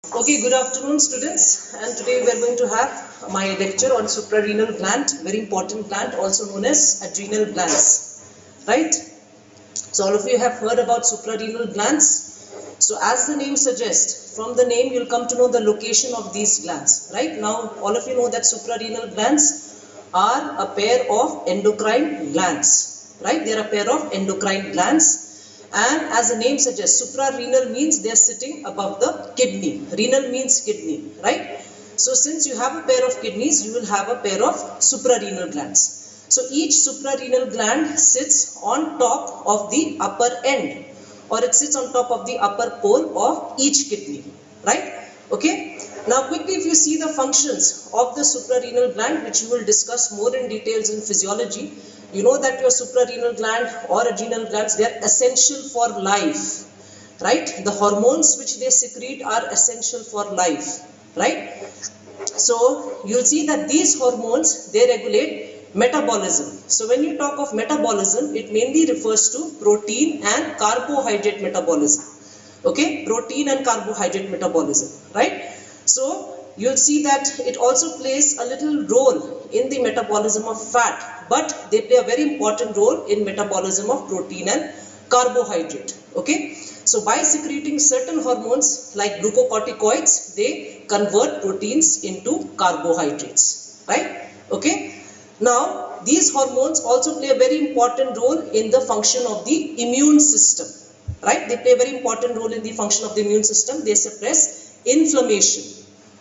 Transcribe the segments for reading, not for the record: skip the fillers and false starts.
Okay, good afternoon, students. And today we are going to have my lecture on suprarenal gland, very important gland, also known as adrenal glands. Right? So all of you have heard about suprarenal glands. So as the name suggests, from the name you'll come to know the location of these glands. Right? Now all of you know that suprarenal glands are a pair of endocrine glands. Right? They are a pair of endocrine glands. And as the name suggests, suprarenal means they are sitting above the kidney. Renal means kidney, right? So since you have a pair of kidneys, you will have a pair of suprarenal glands. So each suprarenal gland sits on top of the upper end, or it sits on top of the upper pole of each kidney, right? Okay. Now quickly, if you see the functions of the suprarenal gland, which you will discuss more in details in physiology, you know that your suprarenal gland or adrenal glands, they are essential for life, right? The hormones which they secrete are essential for life, right? So you'll see that these hormones, they regulate metabolism. So when you talk of metabolism, it mainly refers to protein and carbohydrate metabolism. Okay, protein and carbohydrate metabolism, right? So you'll see that it also plays a little role in the metabolism of fat, but they play a very important role in metabolism of protein and carbohydrate. Okay, so by secreting certain hormones like glucocorticoids, they convert proteins into carbohydrates, right? Okay, now these hormones also play a very important role in the function of the immune system, right? They play a very important role in the function of the immune system. They suppress inflammation.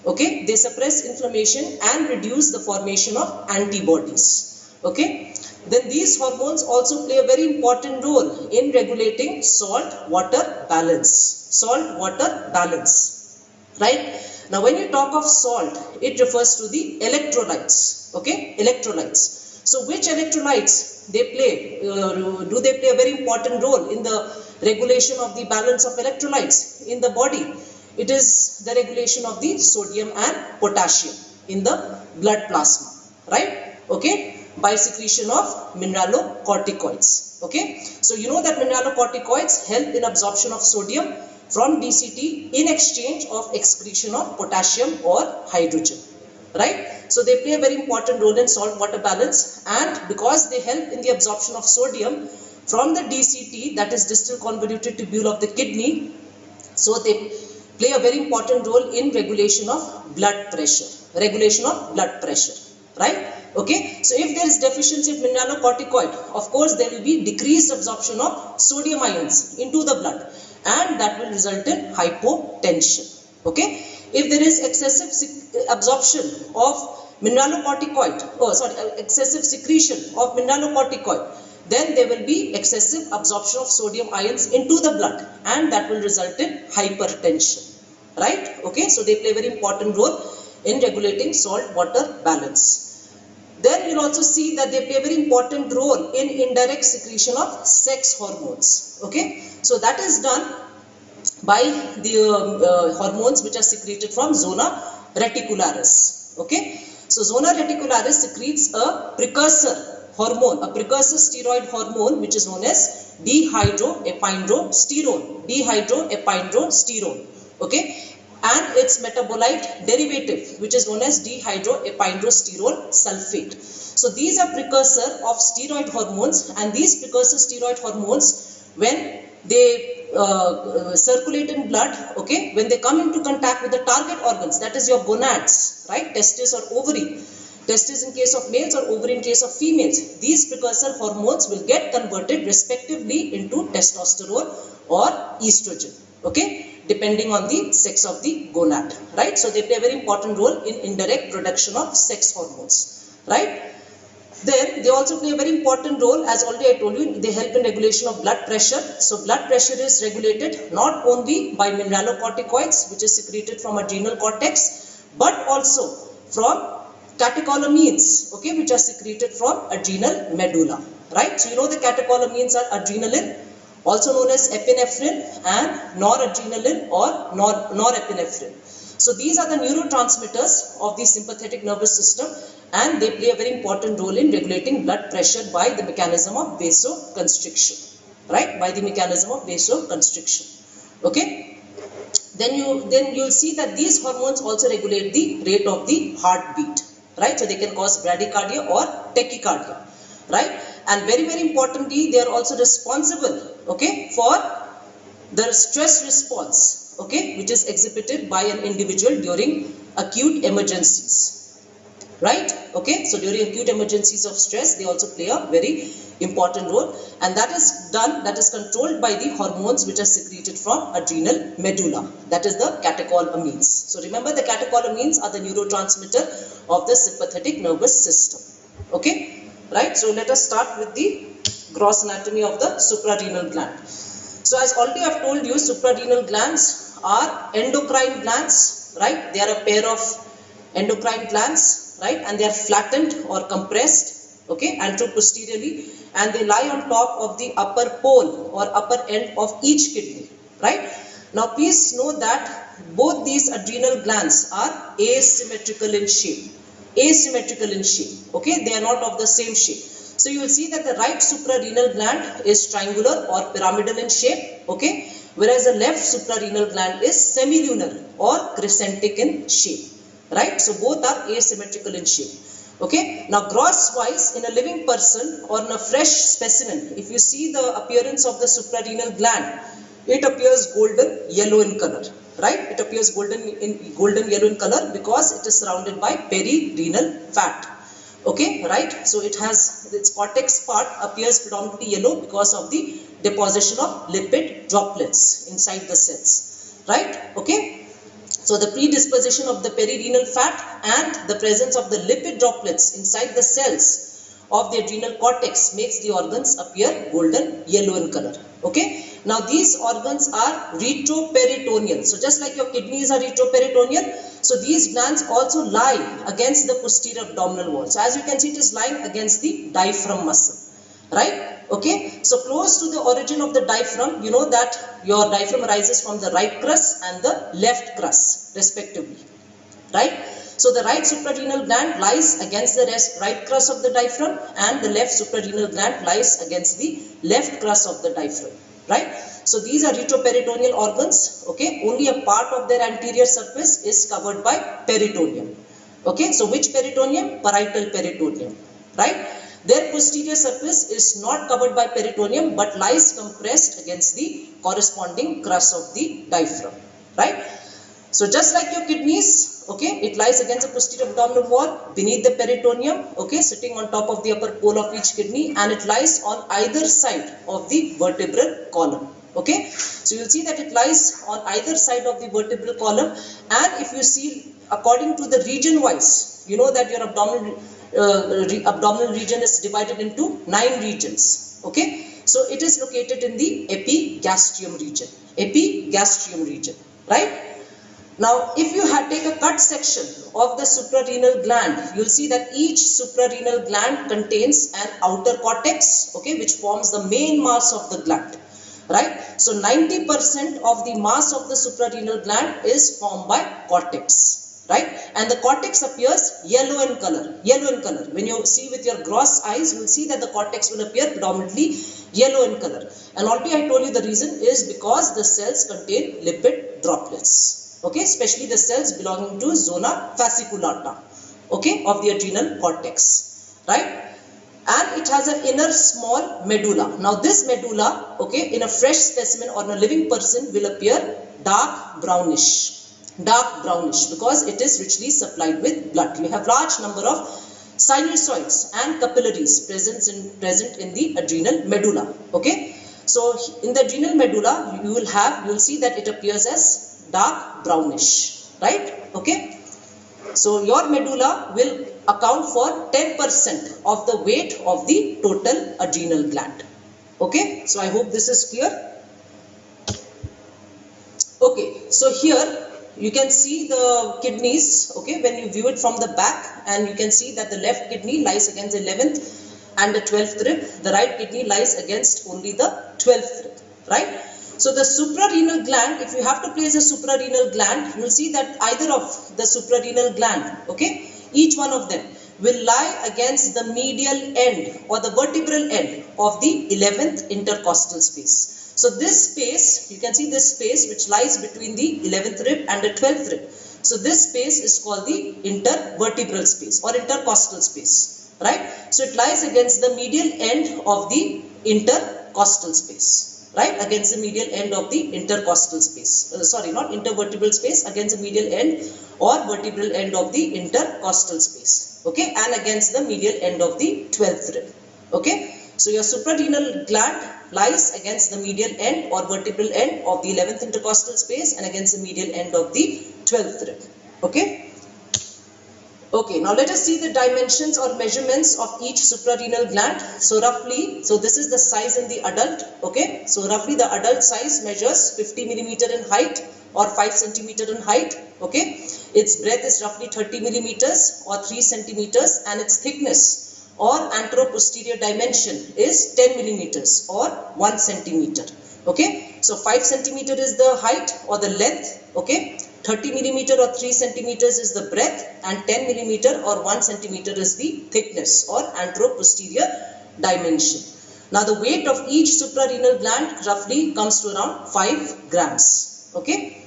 Okay, they suppress inflammation and reduce the formation of antibodies. Okay, then these hormones also play a very important role in regulating salt water balance. Salt water balance, right? Now when you talk of salt, it refers to the electrolytes. Okay, electrolytes. So which electrolytes they play? Do they play a very important role in the regulation of the balance of electrolytes in the body? It is the regulation of the sodium and potassium in the blood plasma, right? Okay, by secretion of mineralocorticoids. Okay, so you know that mineralocorticoids help in absorption of sodium from DCT in exchange of excretion of potassium or hydrogen, right? So they play a very important role in salt water balance, and because they help in the absorption of sodium from the DCT, that is distal convoluted tubule of the kidney, so they play a very important role in regulation of blood pressure, right? Okay, so if there is deficiency of mineralocorticoid, of course there will be decreased absorption of sodium ions into the blood, and that will result in hypotension. Okay, if there is excessive absorption of excessive secretion of mineralocorticoid, then there will be excessive absorption of sodium ions into the blood, and that will result in hypertension, right? Okay, so they play a very important role in regulating salt water balance. Then you'll also see that they play a very important role in indirect secretion of sex hormones. Okay, so that is done by the hormones which are secreted from zona reticularis. Okay, so zona reticularis secretes a precursor hormone, a precursor steroid hormone, which is known as dehydroepiandrosterone. Okay, and its metabolite derivative, which is known as dehydroepiandrosterone sulfate. So these are precursor of steroid hormones, and these precursor steroid hormones, when they circulate in blood, okay, when they come into contact with the target organs, that is your gonads, right, testis or ovary, testis in case of males or ovary in case of females, these precursor hormones will get converted respectively into testosterone or estrogen, okay, depending on the sex of the gonad, right? So they play a very important role in indirect production of sex hormones, right? Then they also play a very important role, as already I told you, they help in regulation of blood pressure. So blood pressure is regulated not only by mineralocorticoids, which is secreted from adrenal cortex, but also from catecholamines, okay, which are secreted from adrenal medulla, right? So you know the catecholamines are adrenaline, also known as epinephrine, and noradrenaline or norepinephrine. So these are the neurotransmitters of the sympathetic nervous system, and they play a very important role in regulating blood pressure by the mechanism of vasoconstriction, right? By the mechanism of vasoconstriction. Okay. then you'll see that these hormones also regulate the rate of the heartbeat, right? So they can cause bradycardia or tachycardia, right? And very importantly, they are also responsible, okay, for the stress response, okay, which is exhibited by an individual during acute emergencies. Right? Okay, so during acute emergencies of stress, they also play a very important role, and that is controlled by the hormones which are secreted from adrenal medulla, that is the catecholamines. So remember, the catecholamines are the neurotransmitter of the sympathetic nervous system. Okay, right? So let us start with the gross anatomy of the suprarenal gland. So as already I have told you, suprarenal glands are endocrine glands, right? They are a pair of endocrine glands, right? And they are flattened or compressed, okay, anteroposteriorly, and they lie on top of the upper pole or upper end of each kidney, right? Now please know that both these adrenal glands are asymmetrical in shape. Asymmetrical in shape, okay? They are not of the same shape. So you will see that the right suprarenal gland is triangular or pyramidal in shape, okay? Whereas the left suprarenal gland is semilunar or crescentic in shape, right? So both are asymmetrical in shape, okay? Now gross wise, in a living person or in a fresh specimen, if you see the appearance of the suprarenal gland, it appears golden yellow in color, right? It appears golden yellow in color because it is surrounded by perirenal fat. Okay, right? So it has its cortex part appears predominantly yellow because of the deposition of lipid droplets inside the cells, right? Okay. So the predisposition of the perirenal fat and the presence of the lipid droplets inside the cells of the adrenal cortex makes the organs appear golden yellow in color. Okay. Now these organs are retroperitoneal. So just like your kidneys are retroperitoneal, so these glands also lie against the posterior abdominal wall. So as you can see, it is lying against the diaphragm muscle, right? Okay. So close to the origin of the diaphragm, you know that your diaphragm arises from the right crus and the left crus respectively, right? So the right suprarenal gland lies against the right crus of the diaphragm, and the left suprarenal gland lies against the left crus of the diaphragm, right? So these are retroperitoneal organs, okay? Only a part of their anterior surface is covered by peritoneum, okay? So which peritoneum? Parietal peritoneum, right? Their posterior surface is not covered by peritoneum but lies compressed against the corresponding crus of the diaphragm, right? So just like your kidneys, okay, it lies against the posterior abdominal wall beneath the peritoneum, okay, sitting on top of the upper pole of each kidney, and it lies on either side of the vertebral column, okay. So you'll see that it lies on either side of the vertebral column, and if you see according to the region wise, you know that your abdominal region is divided into 9 regions, okay. So it is located in the epigastrium region, right? Now, if you take a cut section of the suprarenal gland, you'll see that each suprarenal gland contains an outer cortex, okay, which forms the main mass of the gland, right? So 90% of the mass of the suprarenal gland is formed by cortex, right? And the cortex appears yellow in color. When you see with your gross eyes, you will see that the cortex will appear predominantly yellow in color. And already I told you the reason is because the cells contain lipid droplets. Okay, especially the cells belonging to zona fasciculata, okay, of the adrenal cortex, right? And it has an inner small medulla. Now this medulla, okay, in a fresh specimen or in a living person will appear dark brownish because it is richly supplied with blood. You have large number of sinusoids and capillaries present in the adrenal medulla, okay. So in the adrenal medulla you will see that it appears as dark brownish, right? Okay. So your medulla will account for 10% of the weight of the total adrenal gland. Okay. So I hope this is clear. Okay. So here you can see the kidneys, okay, when you view it from the back, and you can see that the left kidney lies against the 11th and the 12th rib. The right kidney lies against only the 12th rib, right? So the suprarenal gland, if you have to place a suprarenal gland, you will see that either of the suprarenal gland, okay, each one of them will lie against the medial end or the vertebral end of the 11th intercostal space. So this space, you can see this space which lies between the 11th rib and the 12th rib. So this space is called the intervertebral space or intercostal space, right? So it lies against the medial end of the intercostal space, right? Against the medial end of the intercostal space. Sorry, not intervertebral space, against the medial end or vertebral end of the intercostal space, okay? And against the medial end of the 12th rib, okay? So your suprarenal gland lies against the medial end or vertebral end of the 11th intercostal space and against the medial end of the 12th rib, okay? Okay, now let us see the dimensions or measurements of each suprarenal gland. So roughly, so this is the size in the adult, okay? So roughly the adult size measures 50 millimeter in height or 5 centimeter in height, okay? Its breadth is roughly 30 millimeters or 3 centimeters and its thickness or anteroposterior dimension is 10 millimeters or 1 centimeter, okay? So 5 centimeter is the height or the length, okay? 30 millimeter or 3 centimeters is the breadth and 10 millimeter or 1 centimeter is the thickness or anteroposterior dimension. Now the weight of each suprarenal gland roughly comes to around 5 grams, okay?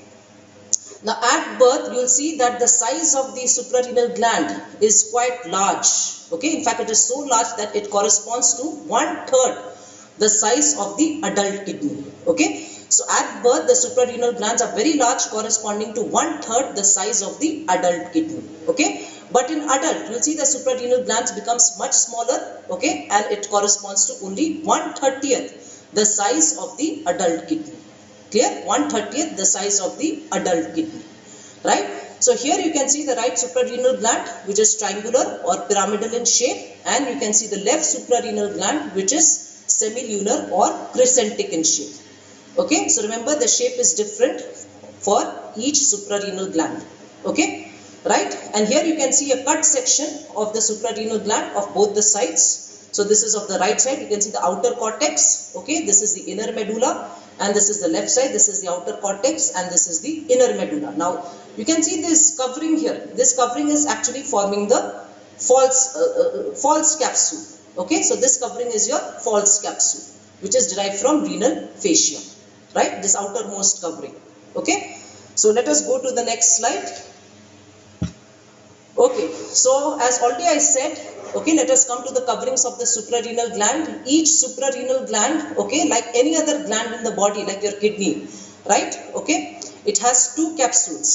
Now at birth you will see that the size of the suprarenal gland is quite large, okay? In fact it is so large that it corresponds to 1/3 the size of the adult kidney, okay? So at birth the suprarenal glands are very large, corresponding to 1/3 the size of the adult kidney, okay? But in adult you will see the suprarenal glands becomes much smaller, okay? And it corresponds to only 1/30th the size of the adult kidney. Clear? 1/30th the size of the adult kidney, right? So here you can see the right suprarenal gland which is triangular or pyramidal in shape, and you can see the left suprarenal gland which is semilunar or crescentic in shape, okay? So remember the shape is different for each suprarenal gland, okay? Right? And here you can see a cut section of the suprarenal gland of both the sides. So this is of the right side, you can see the outer cortex, okay? This is the inner medulla, and this is the left side, this is the outer cortex, and this is the inner medulla. Now you can see this covering here. This covering is actually forming the false capsule, okay? So this covering is your false capsule which is derived from renal fascia, right? This outermost covering, okay? So let us go to the next slide. Okay, so as already I said, okay, let us come to the coverings of the suprarenal gland. Each suprarenal gland, okay, like any other gland in the body, like your kidney, right? Okay, it has 2 capsules,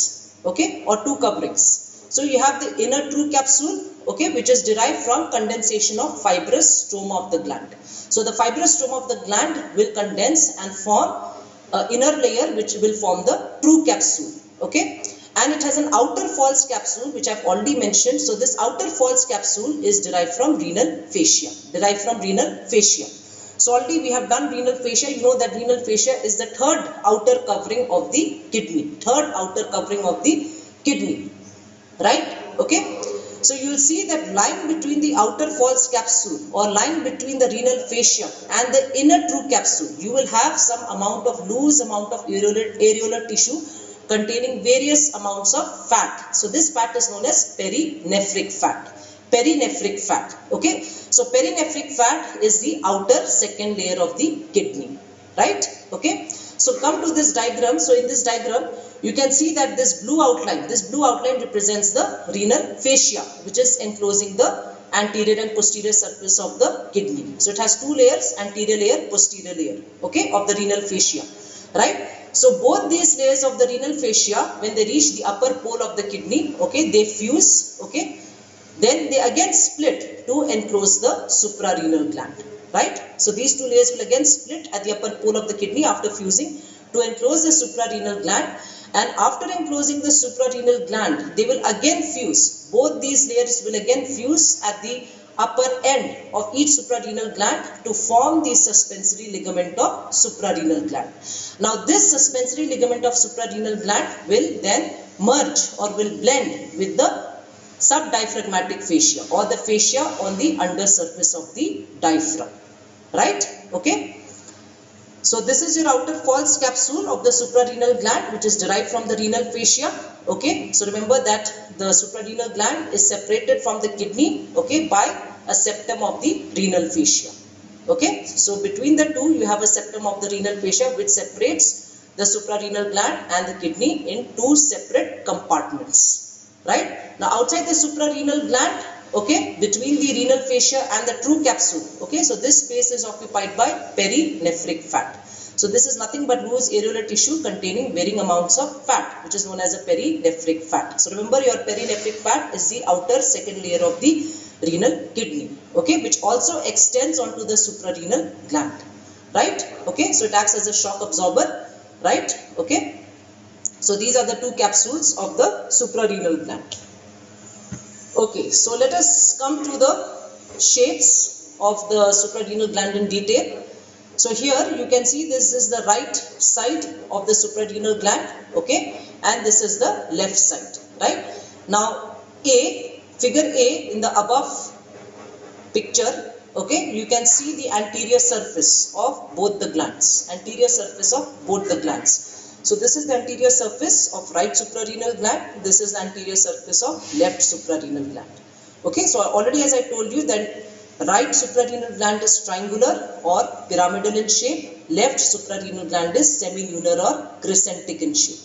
okay, or 2 coverings. So you have the inner true capsule, okay, which is derived from condensation of fibrous stroma of the gland. So the fibrous stroma of the gland will condense and form an inner layer which will form the true capsule, okay? And it has an outer false capsule which I've already mentioned. So this outer false capsule is derived from renal fascia, So already we have done renal fascia. You know that renal fascia is the 3rd outer covering of the kidney, right? Okay. So you will see that lying between the outer false capsule or lying between the renal fascia and the inner true capsule, you will have some amount of loose amount of areolar tissue containing various amounts of fat. So this fat is known as perinephric fat. Okay. So perinephric fat is the outer second layer of the kidney, right? Okay. So come to this diagram. So in this diagram, you can see that this blue outline represents the renal fascia, which is enclosing the anterior and posterior surface of the kidney. So it has 2 layers, anterior layer, posterior layer, okay, of the renal fascia, right? So both these layers of the renal fascia, when they reach the upper pole of the kidney, okay, they fuse, okay, then they again split to enclose the suprarenal gland, right? So these 2 layers will again split at the upper pole of the kidney after fusing to enclose the suprarenal gland, and after enclosing the suprarenal gland, they will again fuse. Both these layers will again fuse at the upper end of each suprarenal gland to form the suspensory ligament of suprarenal gland. Now this suspensory ligament of suprarenal gland will then merge or will blend with the subdiaphragmatic fascia or the fascia on the undersurface of the diaphragm, right? Okay. So this is your outer false capsule of the suprarenal gland, which is derived from the renal fascia, okay? So remember that the suprarenal gland is separated from the kidney, okay, by a septum of the renal fascia, Okay, so between the two you have a septum of the renal fascia which separates the suprarenal gland and the kidney in two separate compartments, right? Now outside the suprarenal gland, okay, between the renal fascia and the true capsule, okay, so this space is occupied by perinephric fat. So this is nothing but loose areolar tissue containing varying amounts of fat, which is known as a perinephric fat. So remember, your perinephric fat is the outer second layer of the renal kidney, okay, which also extends onto the suprarenal gland, right? Okay, so it acts as a shock absorber, right? Okay, so these are the two capsules of the suprarenal gland. Okay, so let us come to the shapes of the suprarenal gland in detail. So here you can see this is the right side of the suprarenal gland, okay, and this is the left side, right? Now figure A in the above picture, okay, you can see the anterior surface of both the glands, anterior surface of both the glands. So this is the anterior surface of right suprarenal gland, this is the anterior surface of left suprarenal gland. Okay, so already as I told you that right suprarenal gland is triangular or pyramidal in shape, left suprarenal gland is semilunar or crescentic in shape,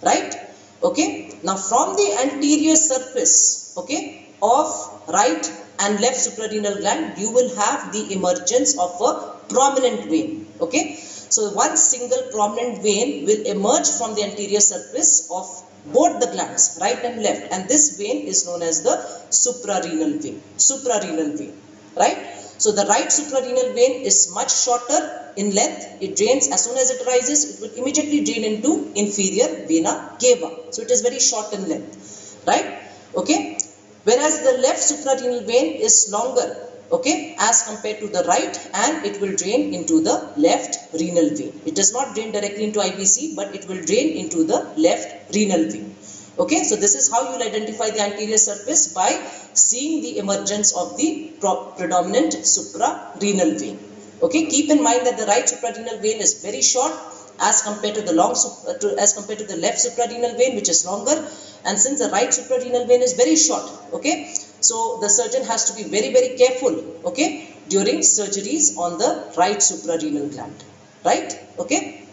right? Okay, now from the anterior surface, okay, of right and left suprarenal gland, you will have the emergence of a prominent vein, okay. So one single prominent vein will emerge from the anterior surface of both the glands, right and left, and this vein is known as the suprarenal vein, right? So the right suprarenal vein is much shorter in length. It drains as soon as it rises, it will immediately drain into inferior vena cava. So it is very short in length, right? Okay. Whereas the left suprarenal vein is longer, okay, as compared to the right, and it will drain into the left renal vein. It does not drain directly into IVC, but it will drain into the left renal vein. Okay, so this is how you will identify the anterior surface, by seeing the emergence of the predominant suprarenal vein. Okay, keep in mind that the right suprarenal vein is very short as compared to the left suprarenal vein, which is longer. And since the right suprarenal vein is very short, okay, so the surgeon has to be very, very careful, okay, during surgeries on the right suprarenal gland, right? Okay,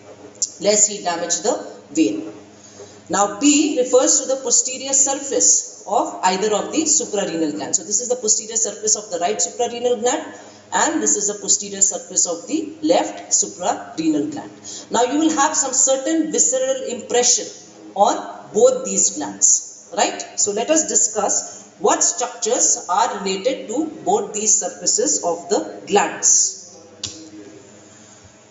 lest he damage the vein. Now B refers to the posterior surface of either of the suprarenal glands. So this is the posterior surface of the right suprarenal gland, and this is the posterior surface of the left suprarenal gland. Now you will have some certain visceral impression on both these glands, right? So let us discuss what structures are related to both these surfaces of the glands.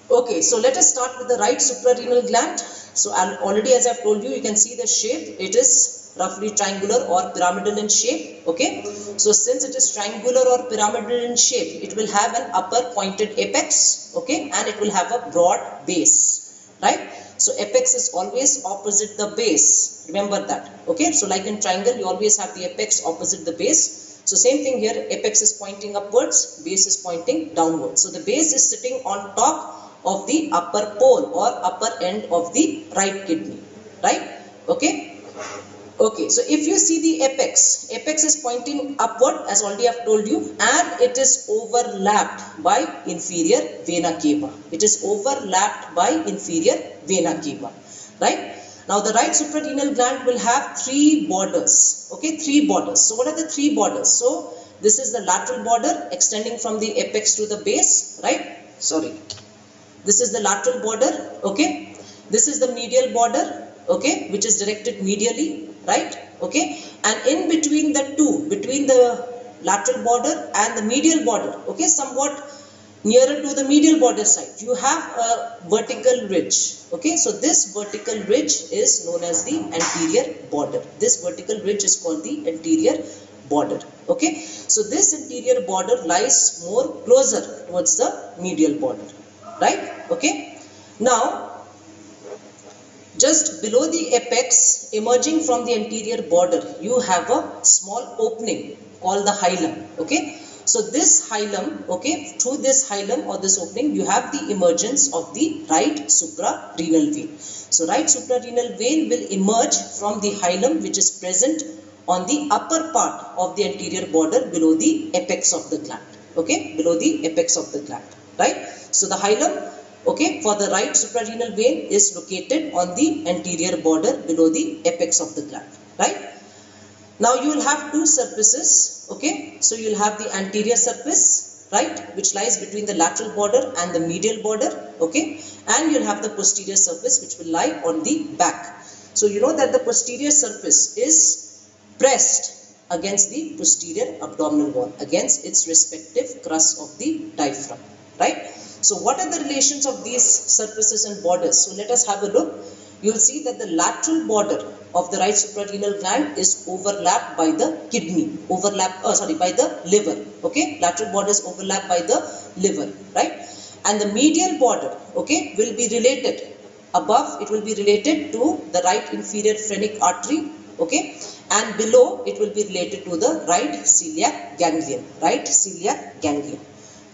Okay, so let us start with the right suprarenal gland. So already as I have told you, you can see the shape. It is roughly triangular or pyramidal in shape, okay. So since it is triangular or pyramidal in shape, it will have an upper pointed apex, okay, and it will have a broad base, right? So apex is always opposite the base, remember that, okay. So like in triangle, you always have the apex opposite the base. So same thing here, apex is pointing upwards, base is pointing downwards. So the base is sitting on top of the upper pole or upper end of the right kidney, right? Okay. Okay, so if you see the apex is pointing upward, as already I have told you, and it is overlapped by inferior vena cava. It is overlapped by inferior vena cava, right? Now the right suprarenal gland will have three borders, okay, three borders. So what are the three borders? So this is the lateral border extending from the apex to the base, right? This is the lateral border, okay. This is the medial border, okay, which is directed medially, right? Okay, and in between the two, between the lateral border and the medial border, okay, somewhat nearer to the medial border side, you have a vertical ridge, okay. So this vertical ridge is known as the anterior border. This vertical ridge is called the anterior border, okay. So this anterior border lies more closer towards the medial border, right? Okay. Now just below the apex, emerging from the anterior border, you have a small opening called the hilum, okay. So this hilum, okay, through this hilum or this opening, you have the emergence of the right suprarenal vein. So right suprarenal vein will emerge from the hilum, which is present on the upper part of the anterior border below the apex of the gland, okay, below the apex of the gland, right? So the hilum, okay, for the right suprarenal vein is located on the anterior border below the apex of the gland, right? Now you will have two surfaces, okay, so you will have the anterior surface, right, which lies between the lateral border and the medial border, okay, and you will have the posterior surface which will lie on the back. So you know that the posterior surface is pressed against the posterior abdominal wall, against its respective crus of the diaphragm, right? So what are the relations of these surfaces and borders? So let us have a look. You will see that the lateral border of the right suprarenal gland is overlapped by the kidney, by the liver, okay? Lateral border is overlapped by the liver, right? And the medial border, okay, will be related above, it will be related to the right inferior phrenic artery, okay, and below it will be related to the right celiac ganglion, right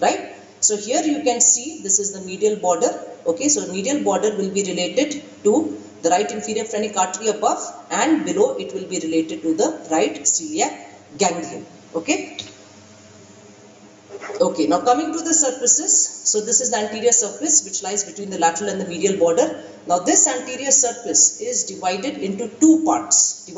right? So here you can see this is the medial border, okay, so medial border will be related to the right inferior phrenic artery above, and below it will be related to the right celiac ganglion, okay. Okay, now coming to the surfaces, so this is the anterior surface which lies between the lateral and the medial border. Now this anterior surface is divided into two parts,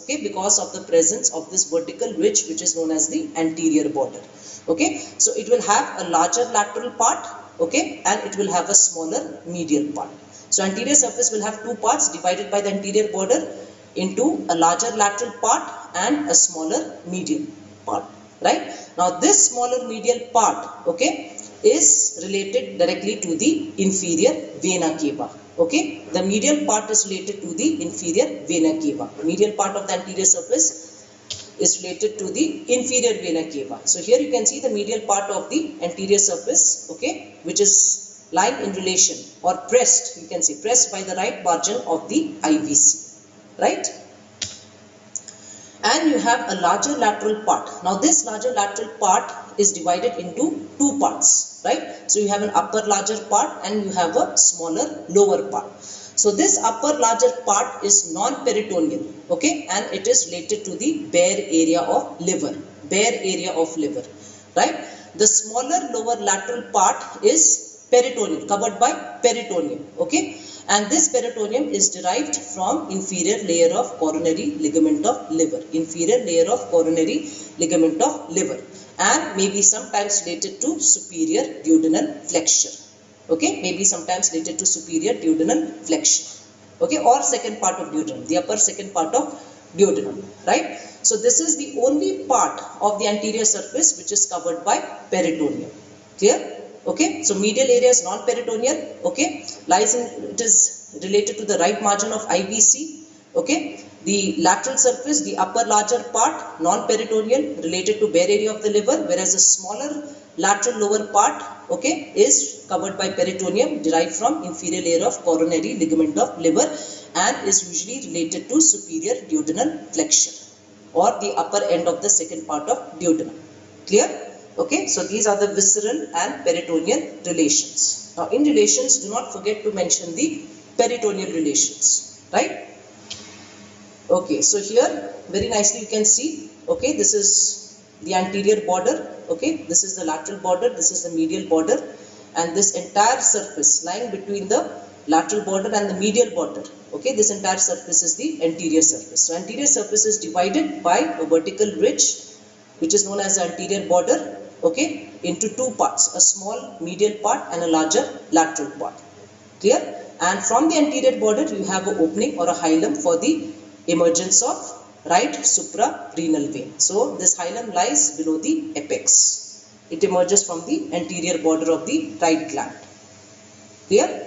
okay, because of the presence of this vertical ridge which is known as the anterior border, okay. So it will have a larger lateral part, okay, and it will have a smaller medial part. So anterior surface will have two parts divided by the anterior border into a larger lateral part and a smaller medial part, right? Now this smaller medial part, okay, is related directly to the inferior vena cava, okay. The medial part is related to the inferior vena cava. The medial part of the anterior surface is related to the inferior vena cava. So here you can see the medial part of the anterior surface, okay, which is lying in relation or pressed, you can say pressed by the right margin of the IVC, right? And you have a larger lateral part. Now this larger lateral part is divided into two parts, right? So you have an upper larger part and you have a smaller lower part. So this upper larger part is non-peritoneal, okay, and it is related to the bare area of liver, right? The smaller lower lateral part is peritoneum, covered by peritoneum, okay, and this peritoneum is derived from inferior layer of coronary ligament of liver, and may be sometimes related to superior duodenal flexure, okay, okay, or second part of duodenum, the upper second part of duodenum, right? So this is the only part of the anterior surface which is covered by peritoneum, clear? Okay, so medial area is non-peritoneal, okay, it is related to the right margin of IVC, okay. The lateral surface, the upper larger part, non-peritoneal, related to bare area of the liver, whereas the smaller lateral lower part, okay, is covered by peritoneum, derived from inferior layer of coronary ligament of liver, and is usually related to superior duodenal flexure or the upper end of the second part of duodenum, clear? Okay, so these are the visceral and peritoneal relations. Now in relations, do not forget to mention the peritoneal relations, right? Okay, so here very nicely you can see, okay, this is the anterior border, okay, this is the lateral border, this is the medial border, and this entire surface lying between the lateral border and the medial border, okay, this entire surface is the anterior surface. So anterior surface is divided by a vertical ridge which is known as the anterior border, okay, into two parts, a small medial part and a larger lateral part, clear? And from the anterior border you have an opening or a hilum for the emergence of right suprarenal vein. So this hilum lies below the apex, it emerges from the anterior border of the right gland, clear?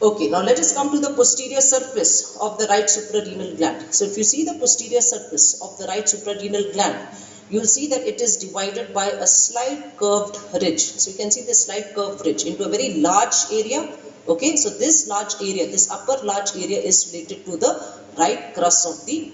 Okay, now let us come to the posterior surface of the right suprarenal gland. So if you see the posterior surface of the right suprarenal gland, you will see that it is divided by a slight curved ridge. So you can see this slight curved ridge into a very large area, okay. So this large area, this upper large area is related to the right crus of the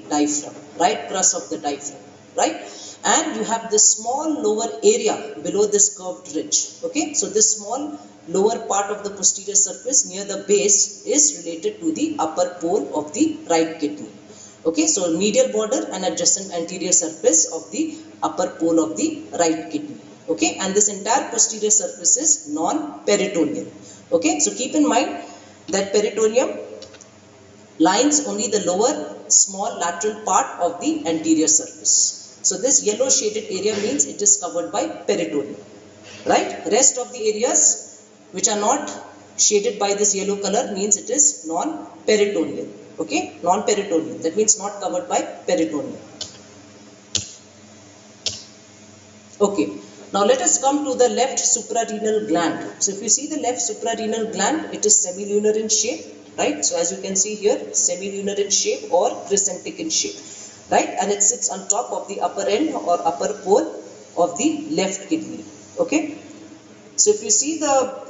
diaphragm, right? And you have this small lower area below this curved ridge, okay. So this small lower part of the posterior surface near the base is related to the upper pole of the right kidney, okay. So medial border and adjacent anterior surface of the upper pole of the right kidney. Okay, and this entire posterior surface is non-peritoneal. Okay, so keep in mind that peritoneum lines only the lower small lateral part of the anterior surface. So this yellow shaded area means it is covered by peritoneum, right? Rest of the areas which are not shaded by this yellow color means it is non-peritoneal. Okay, non-peritoneal, that means not covered by peritoneum. Okay, now let us come to the left suprarenal gland. So if you see the left suprarenal gland, it is semilunar in shape, right? So as you can see here, semilunar in shape or crescentic in shape, right? And it sits on top of the upper end or upper pole of the left kidney. Okay, so if you see the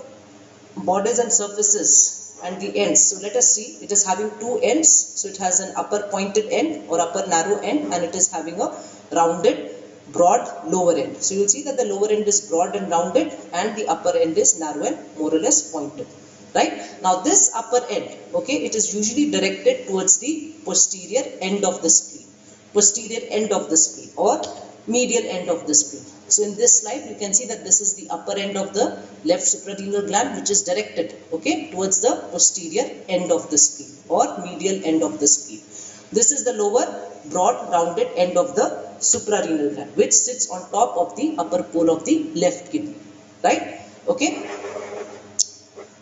borders and surfaces and the ends, so let us see, it is having two ends. So it has an upper pointed end or upper narrow end, and it is having a rounded broad lower end. So you will see that the lower end is broad and rounded and the upper end is narrow and more or less pointed, right? Now this upper end, okay, it is usually directed towards the posterior end of the spleen, posterior end of the spleen or medial end of the spleen. So in this slide you can see that this is the upper end of the left suprarenal gland, which is directed, okay, towards the posterior end of the spleen or medial end of the spleen. This is the lower broad rounded end of the suprarenal gland, which sits on top of the upper pole of the left kidney, right? Okay,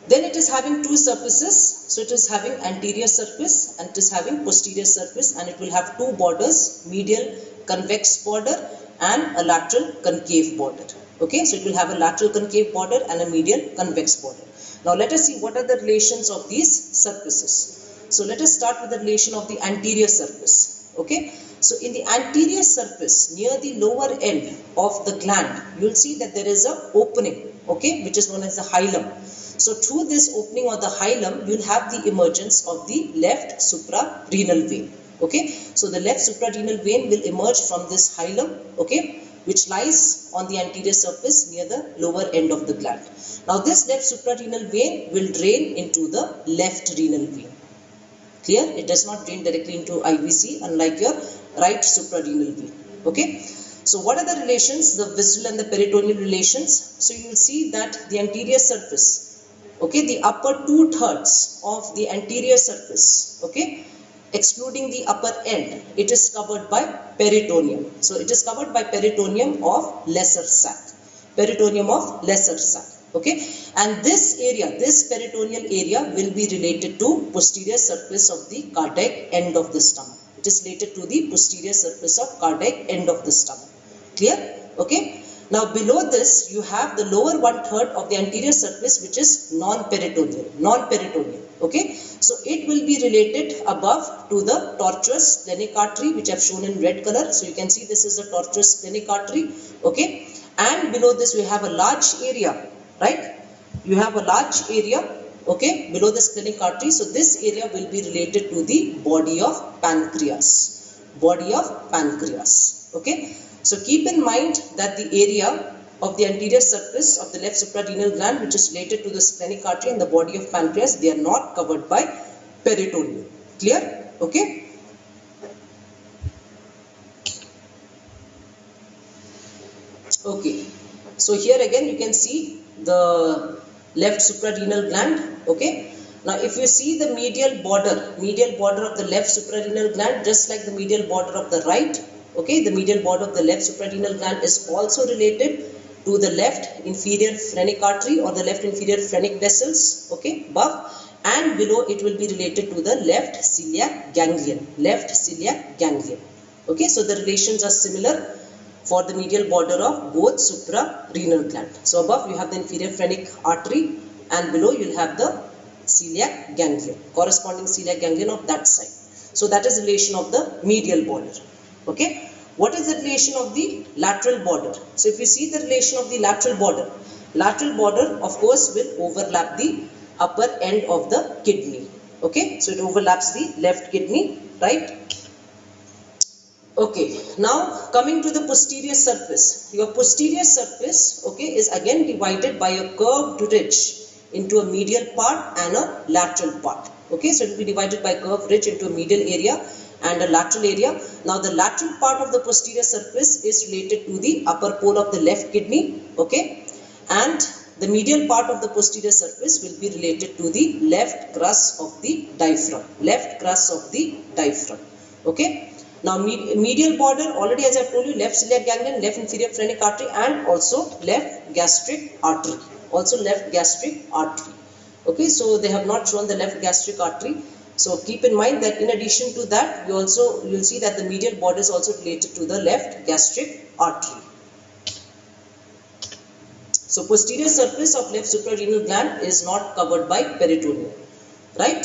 then it is having two surfaces. So it is having anterior surface and it is having posterior surface, and it will have two borders, medial convex border and a lateral concave border. Okay, so it will have a lateral concave border and a medial convex border. Now let us see what are the relations of these surfaces. So let us start with the relation of the anterior surface. Okay, so in the anterior surface near the lower end of the gland, you will see that there is a opening, okay, which is known as the hilum. So through this opening of the hilum, you will have the emergence of the left suprarenal vein. Okay, so the left suprarenal vein will emerge from this hilum, okay, which lies on the anterior surface near the lower end of the gland. Now this left suprarenal vein will drain into the left renal vein. Clear? It does not drain directly into IVC, unlike your right suprarenal vein. Okay. So what are the relations? The visceral and the peritoneal relations. So you will see that the anterior surface, okay, the upper 2/3 of the anterior surface, okay, excluding the upper end, it is covered by peritoneum. So it is covered by peritoneum of lesser sac. Peritoneum of lesser sac. Okay, and this area, this peritoneal area will be related to posterior surface of the cardiac end of the stomach. It is related to the posterior surface of cardiac end of the stomach. Clear? Okay. Now below this you have the lower 1/3 of the anterior surface, which is non-peritoneal. Non-peritoneal. Okay. So it will be related above to the tortuous splenic artery, which I have shown in red color. So you can see this is the tortuous splenic artery. Okay. And below this we have a large area. Right, you have a large area, okay, below the splenic artery. So this area will be related to the body of pancreas, body of pancreas. Okay, so keep in mind that the area of the anterior surface of the left suprarenal gland, which is related to the splenic artery and the body of pancreas, they are not covered by peritoneum. Clear? Okay. Okay, so here again you can see the left suprarenal gland. Okay, now if you see the medial border of the left suprarenal gland, just like the medial border of the right, okay, the medial border of the left suprarenal gland is also related to the left inferior phrenic artery or the left inferior phrenic vessels, okay, above, and below it will be related to the left celiac ganglion, okay. So the relations are similar for the medial border of both suprarenal gland. So above you have the inferior phrenic artery and below you will have the celiac ganglion, corresponding celiac ganglion of that side. So that is the relation of the medial border. Okay. What is the relation of the lateral border? So if you see the relation of the lateral border of course will overlap the upper end of the kidney. Okay. So it overlaps the left kidney, right? Okay, now coming to the posterior surface. Your posterior surface, okay, is again divided by a curved ridge into a medial part and a lateral part. Okay, so it will be divided by curved ridge into a medial area and a lateral area. Now the lateral part of the posterior surface is related to the upper pole of the left kidney, okay, and the medial part of the posterior surface will be related to the left crus of the diaphragm, okay. Now medial border, already as I have told you, left celiac ganglion, left inferior phrenic artery, and also left gastric artery, okay. So they have not shown the left gastric artery. So keep in mind that in addition to that, you will see that the medial border is also related to the left gastric artery. So posterior surface of left suprarenal gland is not covered by peritoneum, right?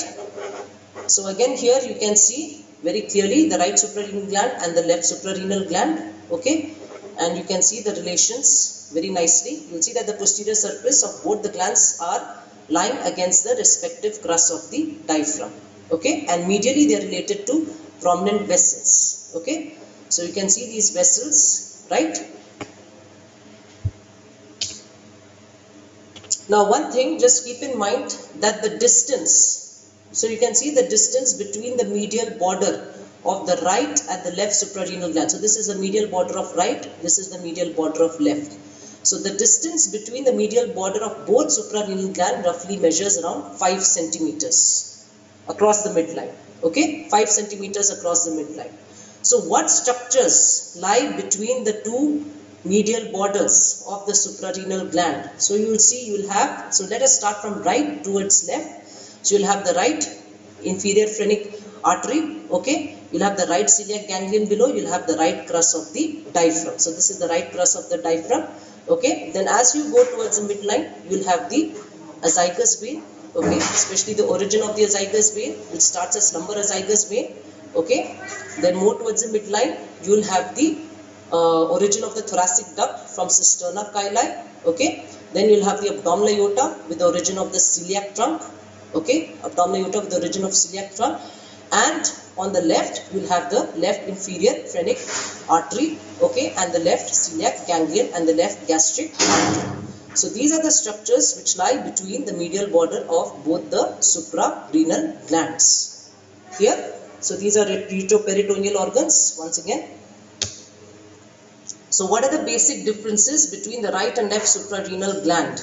So again here you can see very clearly the right suprarenal gland and the left suprarenal gland, okay, and you can see the relations very nicely. You will see that the posterior surface of both the glands are lying against the respective crus of the diaphragm, okay, and medially they are related to prominent vessels, okay. So you can see these vessels, right? Now one thing, just keep in mind that the distance, so you can see the distance between the medial border of the right and the left suprarenal gland. So this is the medial border of right, this is the medial border of left. So the distance between the medial border of both suprarenal gland roughly measures around 5 centimeters across the midline, okay, 5 centimeters across the midline. So what structures lie between the two medial borders of the suprarenal gland? So you will see, you will have, so let us start from right towards left. So you will have the right inferior phrenic artery, okay, you will have the right celiac ganglion below, you will have the right crus of the diaphragm. So this is the right crus of the diaphragm, okay. Then as you go towards the midline, you will have the azygous vein, okay, especially the origin of the azygous vein, which starts as lumbar azygous vein, okay. Then more towards the midline, you will have the origin of the thoracic duct from cisterna chyli, okay. Then you will have the abdominal aorta with the origin of the celiac trunk, okay, abdominal aorta with the origin of celiac trunk, and on the left you will have the left inferior phrenic artery, okay, and the left celiac ganglion and the left gastric artery. So these are the structures which lie between the medial border of both the suprarenal glands. Here, so these are retroperitoneal organs once again. So what are the basic differences between the right and left suprarenal gland?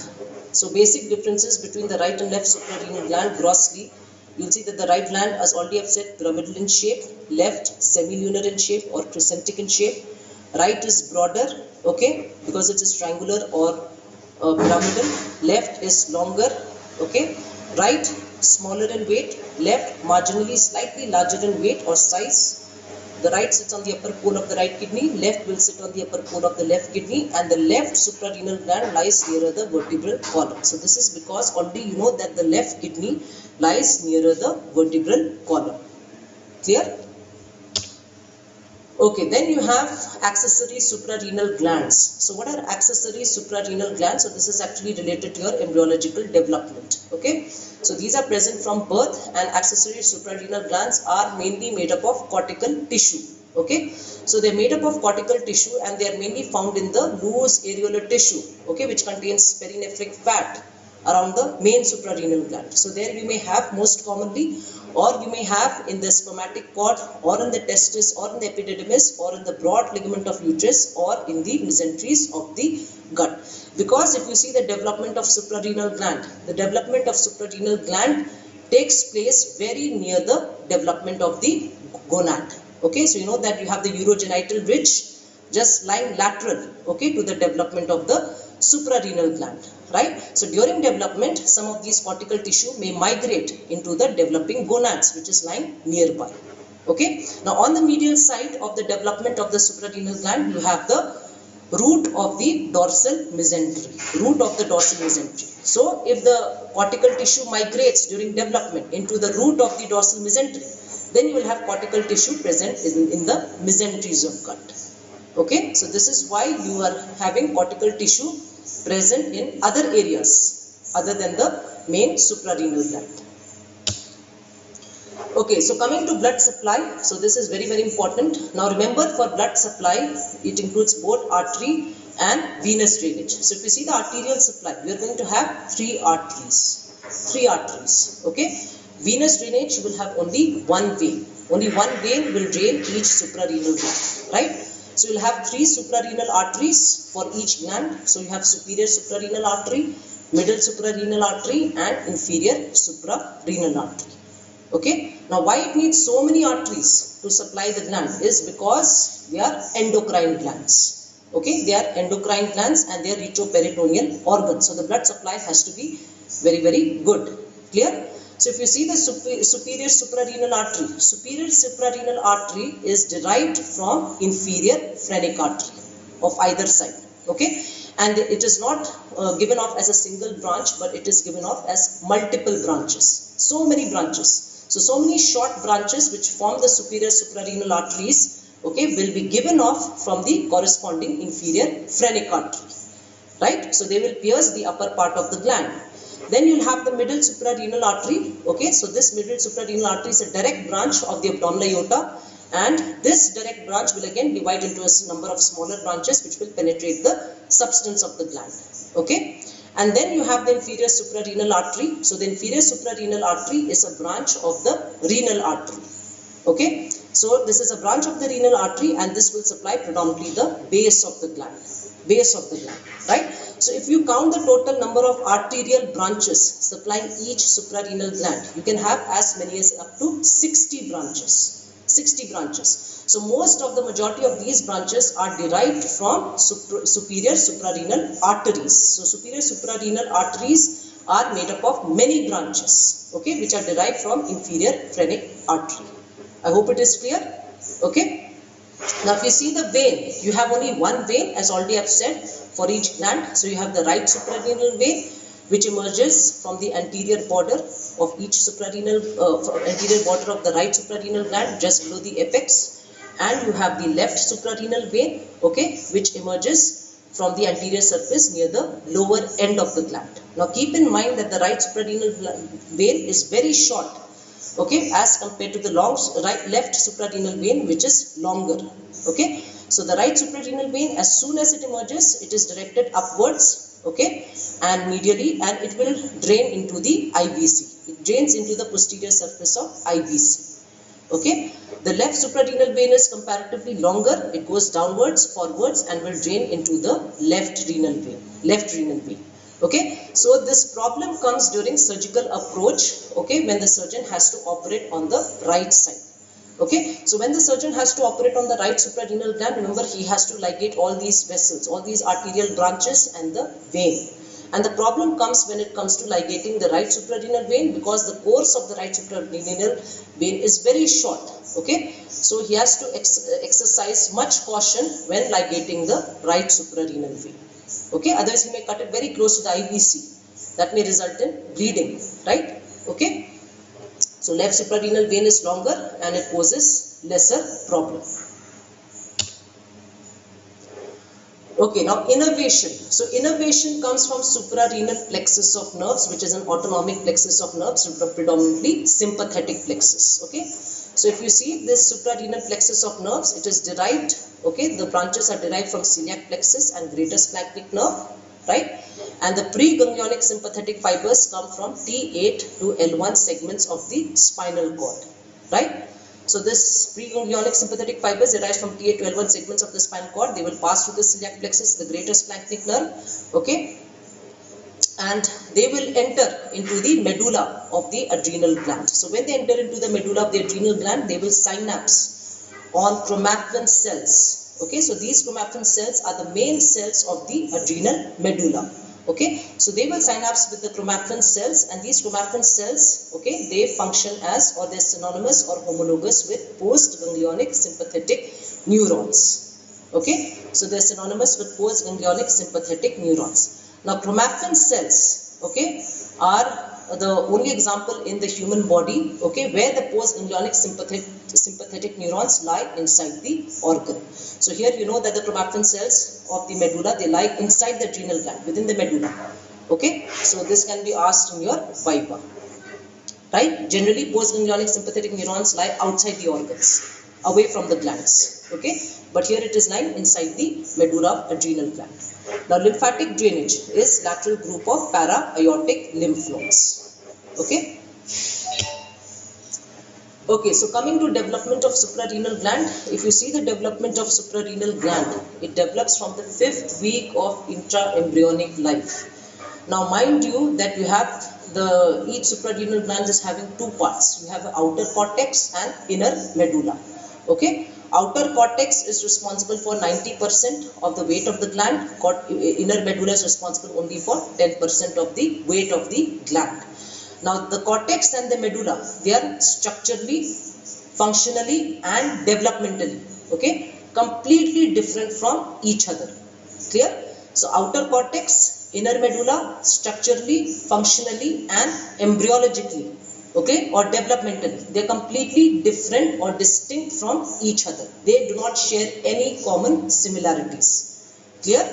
So basic differences between the right and left suprarenal gland grossly, you will see that the right gland, as already I have said, pyramidal in shape, left semilunar in shape or crescentic in shape. Right is broader, okay, because it is triangular or pyramidal. Left is longer, okay. Right smaller in weight, left marginally slightly larger in weight or size. The right sits on the upper pole of the right kidney, left will sit on the upper pole of the left kidney, and the left suprarenal gland lies nearer the vertebral column. So this is because already you know that the left kidney lies nearer the vertebral column. Clear? Okay, then you have accessory suprarenal glands. So what are accessory suprarenal glands? So this is actually related to your embryological development. Okay, so these are present from birth, and accessory suprarenal glands are mainly made up of cortical tissue. Okay, so they are made up of cortical tissue and they are mainly found in the loose areolar tissue, okay, which contains perinephric fat around the main suprarenal gland. So there you may have most commonly, or you may have in the spermatic cord, or in the testis, or in the epididymis, or in the broad ligament of uterus, or in the mesenteries of the gut. Because if you see the development of suprarenal gland, the development of suprarenal gland takes place very near the development of the gonad. Okay, so you know that you have the urogenital ridge just lying lateral, okay, to the development of the suprarenal gland, right? So during development, some of these cortical tissue may migrate into the developing gonads, which is lying nearby. Okay, now on the medial side of the development of the suprarenal gland, you have the root of the dorsal mesentery, So if the cortical tissue migrates during development into the root of the dorsal mesentery, then you will have cortical tissue present in the mesenteries of gut. Okay, so this is why you are having cortical tissue present in other areas other than the main suprarenal gland. Okay, so coming to blood supply, so this is very important. Now remember, for blood supply, it includes both artery and venous drainage. So if you see the arterial supply, we are going to have three arteries, okay. Venous drainage will have only one vein. Only one vein will drain each suprarenal gland, right? So you'll have 3 suprarenal arteries for each gland. So you have superior suprarenal artery, middle suprarenal artery, and inferior suprarenal artery. Okay. Now why it needs so many arteries to supply the gland is because they are endocrine glands. Okay, they are endocrine glands and they are retroperitoneal organs. So the blood supply has to be very, very good. Clear? So if you see the superior suprarenal artery is derived from inferior phrenic artery of either side. Okay, and it is not given off as a single branch, but it is given off as multiple branches. So many branches. So many short branches which form the superior suprarenal arteries, okay, will be given off from the corresponding inferior phrenic artery, right? So they will pierce the upper part of the gland. Then you'll have the middle suprarenal artery, okay. So this middle suprarenal artery is a direct branch of the abdominal aorta, and this direct branch will again divide into a number of smaller branches which will penetrate the substance of the gland, okay. And then you have the inferior suprarenal artery. So the inferior suprarenal artery is a branch of the renal artery. Okay. So this is a branch of the renal artery and this will supply predominantly the base of the gland. Right. So if you count the total number of arterial branches supplying each suprarenal gland, you can have as many as up to 60 branches. 60 branches. So most of the majority of these branches are derived from superior suprarenal arteries. So superior suprarenal arteries are made up of many branches, okay, which are derived from inferior phrenic artery. I hope it is clear. Okay. Now if you see the vein, you have only one vein, as already I have said, for each gland. So you have the right suprarenal vein, which emerges from the anterior border of each suprarenal, anterior border of the right suprarenal gland just below the apex. And you have the left suprarenal vein, okay, which emerges from the anterior surface near the lower end of the gland. Now keep in mind that the right suprarenal vein is very short, okay, as compared to the left suprarenal vein, which is longer, okay. So the right suprarenal vein, as soon as it emerges, it is directed upwards, okay, and medially, and it will drain into the IVC. It drains into the posterior surface of IVC. Okay, the left suprarenal vein is comparatively longer. It goes downwards, forwards, and will drain into the left renal vein. Okay, so this problem comes during surgical approach. Okay, when the surgeon has to operate on the right side. Okay, so when the surgeon has to operate on the right suprarenal gland, remember he has to ligate all these vessels, all these arterial branches and the vein. And the problem comes when it comes to ligating the right suprarenal vein, because the course of the right suprarenal vein is very short. Okay, so he has to exercise much caution when ligating the right suprarenal vein. Okay, otherwise he may cut it very close to the IVC. That may result in bleeding, right? Okay, so left suprarenal vein is longer and it poses lesser problem. Okay, now innervation. So innervation comes from suprarenal plexus of nerves, which is an autonomic plexus of nerves, predominantly sympathetic plexus. Okay, so if you see this suprarenal plexus of nerves, it is derived, okay, the branches are derived from celiac plexus and greater splanchnic nerve, right? And the preganglionic sympathetic fibers come from T8 to L1 segments of the spinal cord, right? So this preganglionic sympathetic fibers arise from T8 to L1 segments of the spinal cord. They will pass through the celiac plexus, the greater splanchnic nerve, okay, and they will enter into the medulla of the adrenal gland. So when they enter into the medulla of the adrenal gland, they will synapse on chromaffin cells. Okay, so these chromaffin cells are the main cells of the adrenal medulla. Okay, so they will synapse with the chromaffin cells, and these chromaffin cells, okay, they function as, or they're synonymous or homologous with postganglionic sympathetic neurons. Okay, so they're synonymous with postganglionic sympathetic neurons. Now chromaffin cells, okay, are the only example in the human body, okay, where the postganglionic sympathetic neurons lie inside the organ. So here you know that the chromaffin cells of the medulla, they lie inside the adrenal gland, within the medulla. Okay, so this can be asked in your viva, right? Generally postganglionic sympathetic neurons lie outside the organs, away from the glands. Okay, but here it is lying inside the medulla of adrenal gland. Now lymphatic drainage is lateral group of para-aortic lymph nodes. Okay, Okay, so coming to development of suprarenal gland, if you see the development of suprarenal gland, it develops from the 5th week of intra-embryonic life. Now mind you that you have each suprarenal gland is having two parts. You have the outer cortex and inner medulla. Okay, outer cortex is responsible for 90% of the weight of the gland. Inner medulla is responsible only for 10% of the weight of the gland. Now the cortex and the medulla, they are structurally, functionally and developmentally, okay, completely different from each other. Clear? So outer cortex, inner medulla, structurally, functionally and embryologically, okay, or developmentally, they are completely different or distinct from each other. They do not share any common similarities. Clear?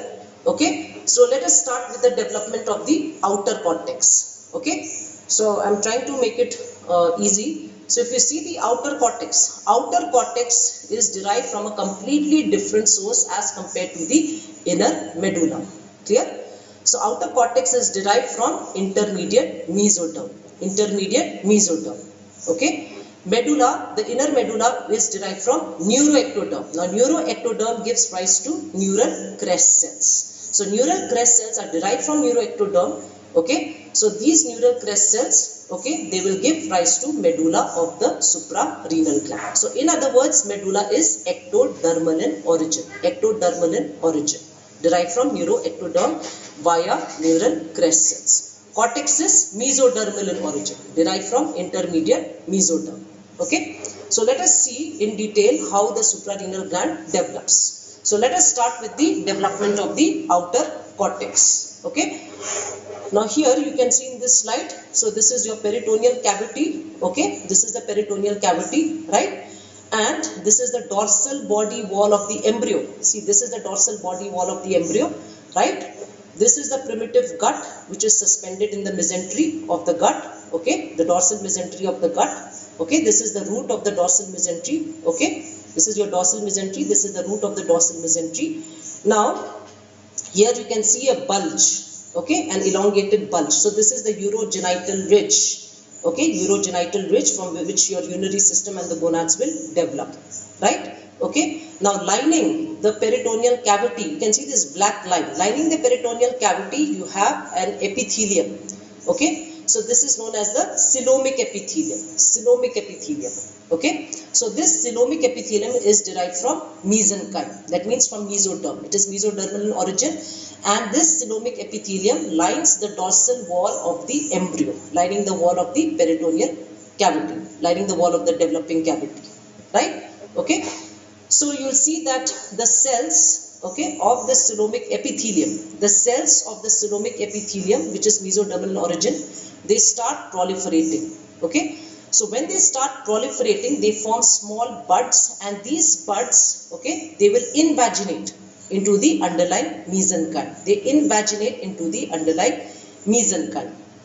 Okay, so let us start with the development of the outer cortex. Okay, so I'm trying to make it easy. So if you see the outer cortex is derived from a completely different source as compared to the inner medulla. Clear? So outer cortex is derived from intermediate mesoderm. Okay. Medulla, the inner medulla is derived from neuroectoderm. Now neuroectoderm gives rise to neural crest cells. So neural crest cells are derived from neuroectoderm. Okay. So these neural crest cells, okay, they will give rise to medulla of the suprarenal gland. So in other words, medulla is ectodermal in origin. Derived from neuroectoderm via neural crest cells. Cortex is mesodermal in origin, derived from intermediate mesoderm. Okay, so let us see in detail how the suprarenal gland develops. So let us start with the development of the outer cortex. Okay, now here you can see in this slide, so this is your peritoneal cavity. Okay, this is the peritoneal cavity, right? And this is the dorsal body wall of the embryo. See, this is the dorsal body wall of the embryo, right? This is the primitive gut which is suspended in the mesentery of the gut. Okay, the dorsal mesentery of the gut. Okay, this is the root of the dorsal mesentery. Okay, this is your dorsal mesentery. This is the root of the dorsal mesentery. Now, here you can see a bulge. Okay, an elongated bulge. So this is the urogenital ridge. Okay, urogenital ridge from which your urinary system and the gonads will develop. Right? Okay, now lining the peritoneal cavity, you can see this black line. Lining the peritoneal cavity, you have an epithelium. Okay, so this is known as the coelomic epithelium. Okay, so this coelomic epithelium is derived from mesenchyme. That means from mesoderm. It is mesodermal in origin, and this coelomic epithelium lines the dorsal wall of the embryo, lining the wall of the peritoneal cavity, lining the wall of the developing cavity. Right? Okay. So you will see that the cells, okay, of the coelomic epithelium, which is mesodermal in origin, they start proliferating. Okay, so when they start proliferating, they form small buds, and these buds, okay, they will invaginate into the underlying mesenchyme.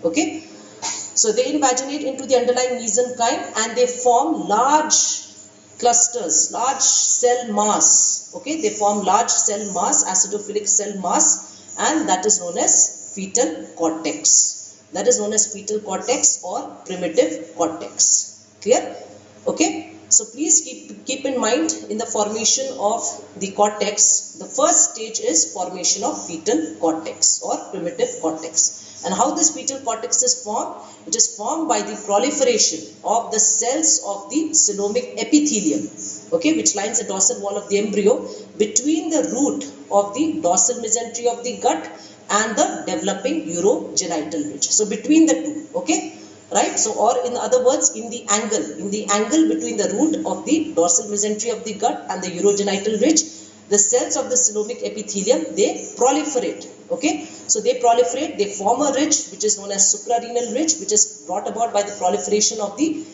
Okay, so they invaginate into the underlying mesenchyme and they form large clusters, large cell mass. Okay, they form large cell mass, acidophilic cell mass, and that is known as fetal cortex. Or primitive cortex. Clear? Okay, so please keep in mind, in the formation of the cortex, the first stage is formation of fetal cortex or primitive cortex. And how this fetal cortex is formed? It is formed by the proliferation of the cells of the coelomic epithelium, okay, which lines the dorsal wall of the embryo between the root of the dorsal mesentery of the gut and the developing urogenital ridge. So between the two, okay, right? So, or in other words, in the angle between the root of the dorsal mesentery of the gut and the urogenital ridge, the cells of the coelomic epithelium, they proliferate. Okay, so they proliferate, they form a ridge which is known as suprarenal ridge, which is brought about by the proliferation of the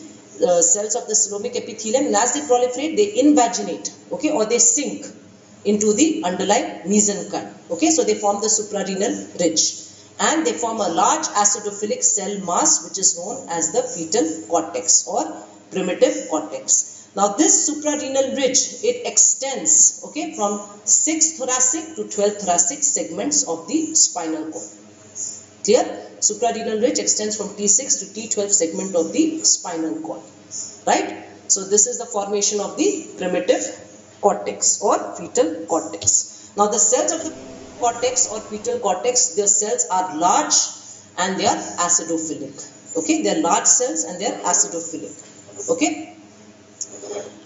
cells of the coelomic epithelium, and as they proliferate, they invaginate, okay, or they sink into the underlying mesenchyme. Okay, so they form the suprarenal ridge and they form a large acidophilic cell mass which is known as the fetal cortex or primitive cortex. Now this suprarenal ridge, it extends, okay, from 6th thoracic to 12th thoracic segments of the spinal cord. Clear? suprarenal ridge extends from T6 to T12 segment of the spinal cord, right? So this is the formation of the primitive cortex or fetal cortex. Now the cells of the cortex or fetal cortex, their cells are large and they are acidophilic. Okay, they are large cells and they are acidophilic. Okay.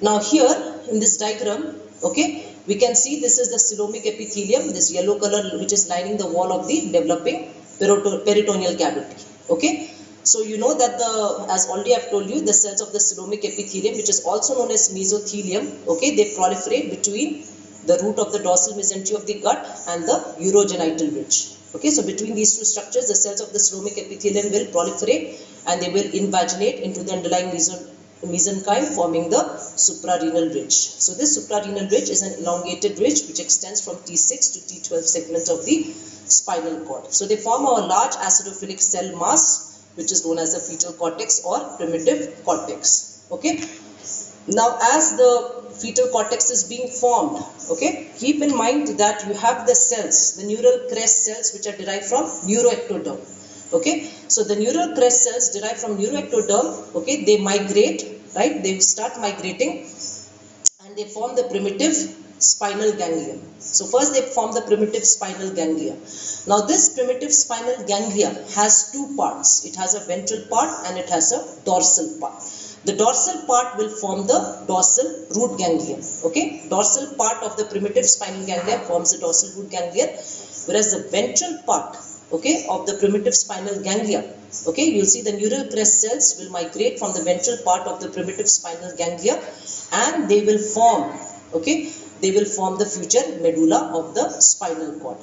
Now here in this diagram, okay, we can see this is the coelomic epithelium, this yellow color which is lining the wall of the developing peritoneal cavity. Okay. So you know that as already I have told you, the cells of the coelomic epithelium, which is also known as mesothelium, okay, they proliferate between the root of the dorsal mesentery of the gut and the urogenital ridge. Okay, so between these two structures, the cells of the coelomic epithelium will proliferate and they will invaginate into the underlying mesenchyme, forming the suprarenal ridge. So this suprarenal ridge is an elongated ridge which extends from T6 to T12 segment of the spinal cord. So they form a large acidophilic cell mass which is known as the fetal cortex or primitive cortex. Okay. Now as the fetal cortex is being formed, okay, keep in mind that you have the cells, the neural crest cells, which are derived from neuroectoderm. Okay, so the neural crest cells derived from neuroectoderm, okay, they migrate, right, they start migrating and they form the primitive spinal ganglia. So first they form the primitive spinal ganglia. Now this primitive spinal ganglia has two parts. It has a ventral part and it has a dorsal part. The dorsal part will form the dorsal root ganglion. Okay, dorsal part of the primitive spinal ganglia forms the dorsal root ganglion, whereas the ventral part, okay, of the primitive spinal ganglia, okay, you'll see the neural crest cells will migrate from the ventral part of the primitive spinal ganglia and they will form, okay, they will form the future medulla of the spinal cord.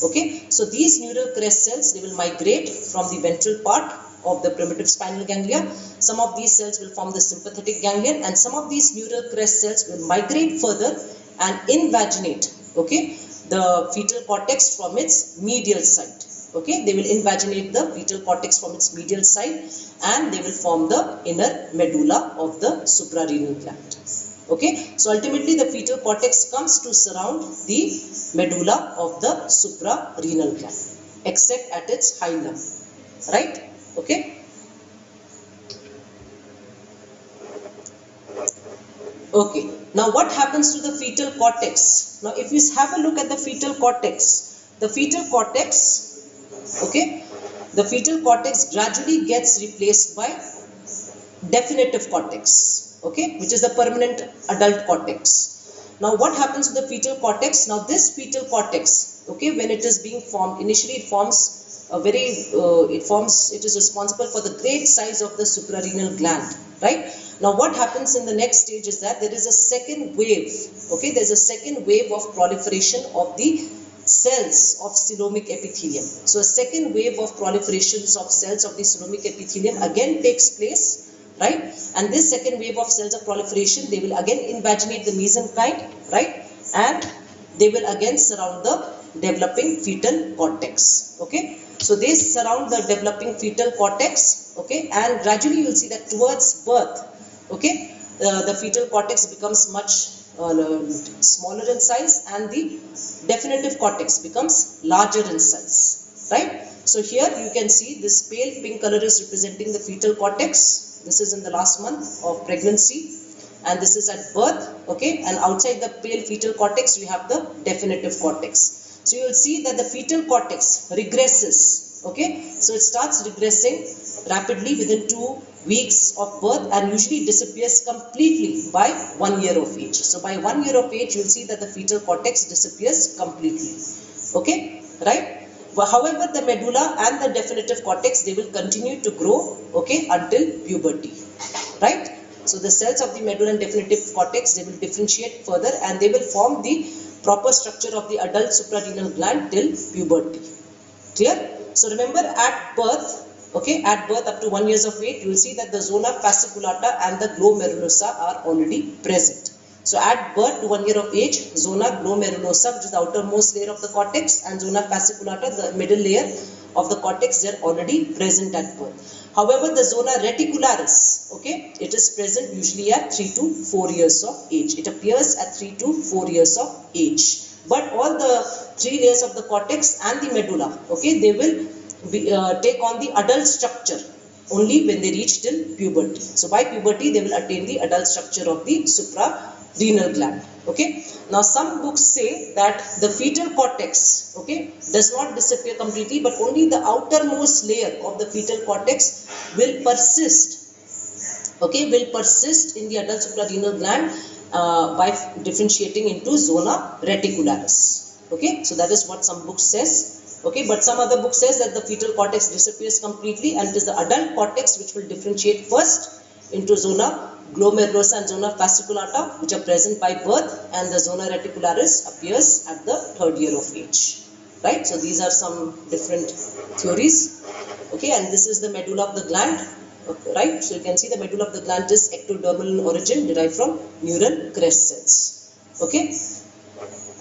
Okay, so these neural crest cells, they will migrate from the ventral part of the primitive spinal ganglia. Some of these cells will form the sympathetic ganglion and some of these neural crest cells will migrate further and invaginate, okay, the fetal cortex from its medial side. Okay, they will invaginate the fetal cortex from its medial side and they will form the inner medulla of the suprarenal gland. Okay, so ultimately the fetal cortex comes to surround the medulla of the suprarenal gland, except at its hilum, right? Okay. Okay, now what happens to the fetal cortex? Now if we have a look at the fetal cortex, okay, the fetal cortex gradually gets replaced by definitive cortex, okay, which is the permanent adult cortex. Now what happens to the fetal cortex? Now this fetal cortex, okay, when it is being formed, initially it forms it is responsible for the great size of the suprarenal gland, right? Now what happens in the next stage is that there is a second wave, okay, there is a second wave of proliferation of the cells of coelomic epithelium. So a second wave of proliferations of cells of the coelomic epithelium again takes place, right? And this second wave of cells of proliferation, they will again invaginate the mesenchyme, right? And they will again surround the developing fetal cortex, okay? So they surround the developing fetal cortex, okay, and gradually you will see that towards birth, okay, the fetal cortex becomes much smaller in size and the definitive cortex becomes larger in size, right? So here you can see this pale pink color is representing the fetal cortex. This is in the last month of pregnancy and this is at birth, okay, and outside the pale fetal cortex we have the definitive cortex. So you will see that the fetal cortex regresses, okay, so it starts regressing rapidly within 2 weeks of birth and usually disappears completely by 1 year of age. So by 1 year of age you will see that the fetal cortex disappears completely, okay, right? But however, the medulla and the definitive cortex, they will continue to grow, okay, until puberty, right? So the cells of the medulla and definitive cortex, they will differentiate further and they will form the proper structure of the adult suprarenal gland till puberty. Clear? So remember at birth, okay, at birth up to 1 year of age, you will see that the zona fasciculata and the glomerulosa are already present. So at birth to 1 year of age, zona glomerulosa, which is the outermost layer of the cortex, and zona fasciculata, the middle layer of the cortex, they are already present at birth. However, the zona reticularis, okay, it is present usually at 3 to 4 years of age. It appears at 3 to 4 years of age. But all the 3 layers of the cortex and the medulla, okay, they will take on the adult structure only when they reach till puberty. So by puberty they will attain the adult structure of the suprarenal gland. Okay. Now some books say that the fetal cortex, okay, does not disappear completely, but only the outermost layer of the fetal cortex will persist. Okay, will persist in the adult suprarenal gland by differentiating into zona reticularis. Okay, so that is what some books says. Okay, but some other book says that the fetal cortex disappears completely and it is the adult cortex which will differentiate first into zona glomerulosa and zona fasciculata, which are present by birth, and the zona reticularis appears at the 3rd year of age. Right, so these are some different theories. Okay, and this is the medulla of the gland. Okay, right, so you can see the medulla of the gland is ectodermal in origin, derived from neural crest cells. Okay,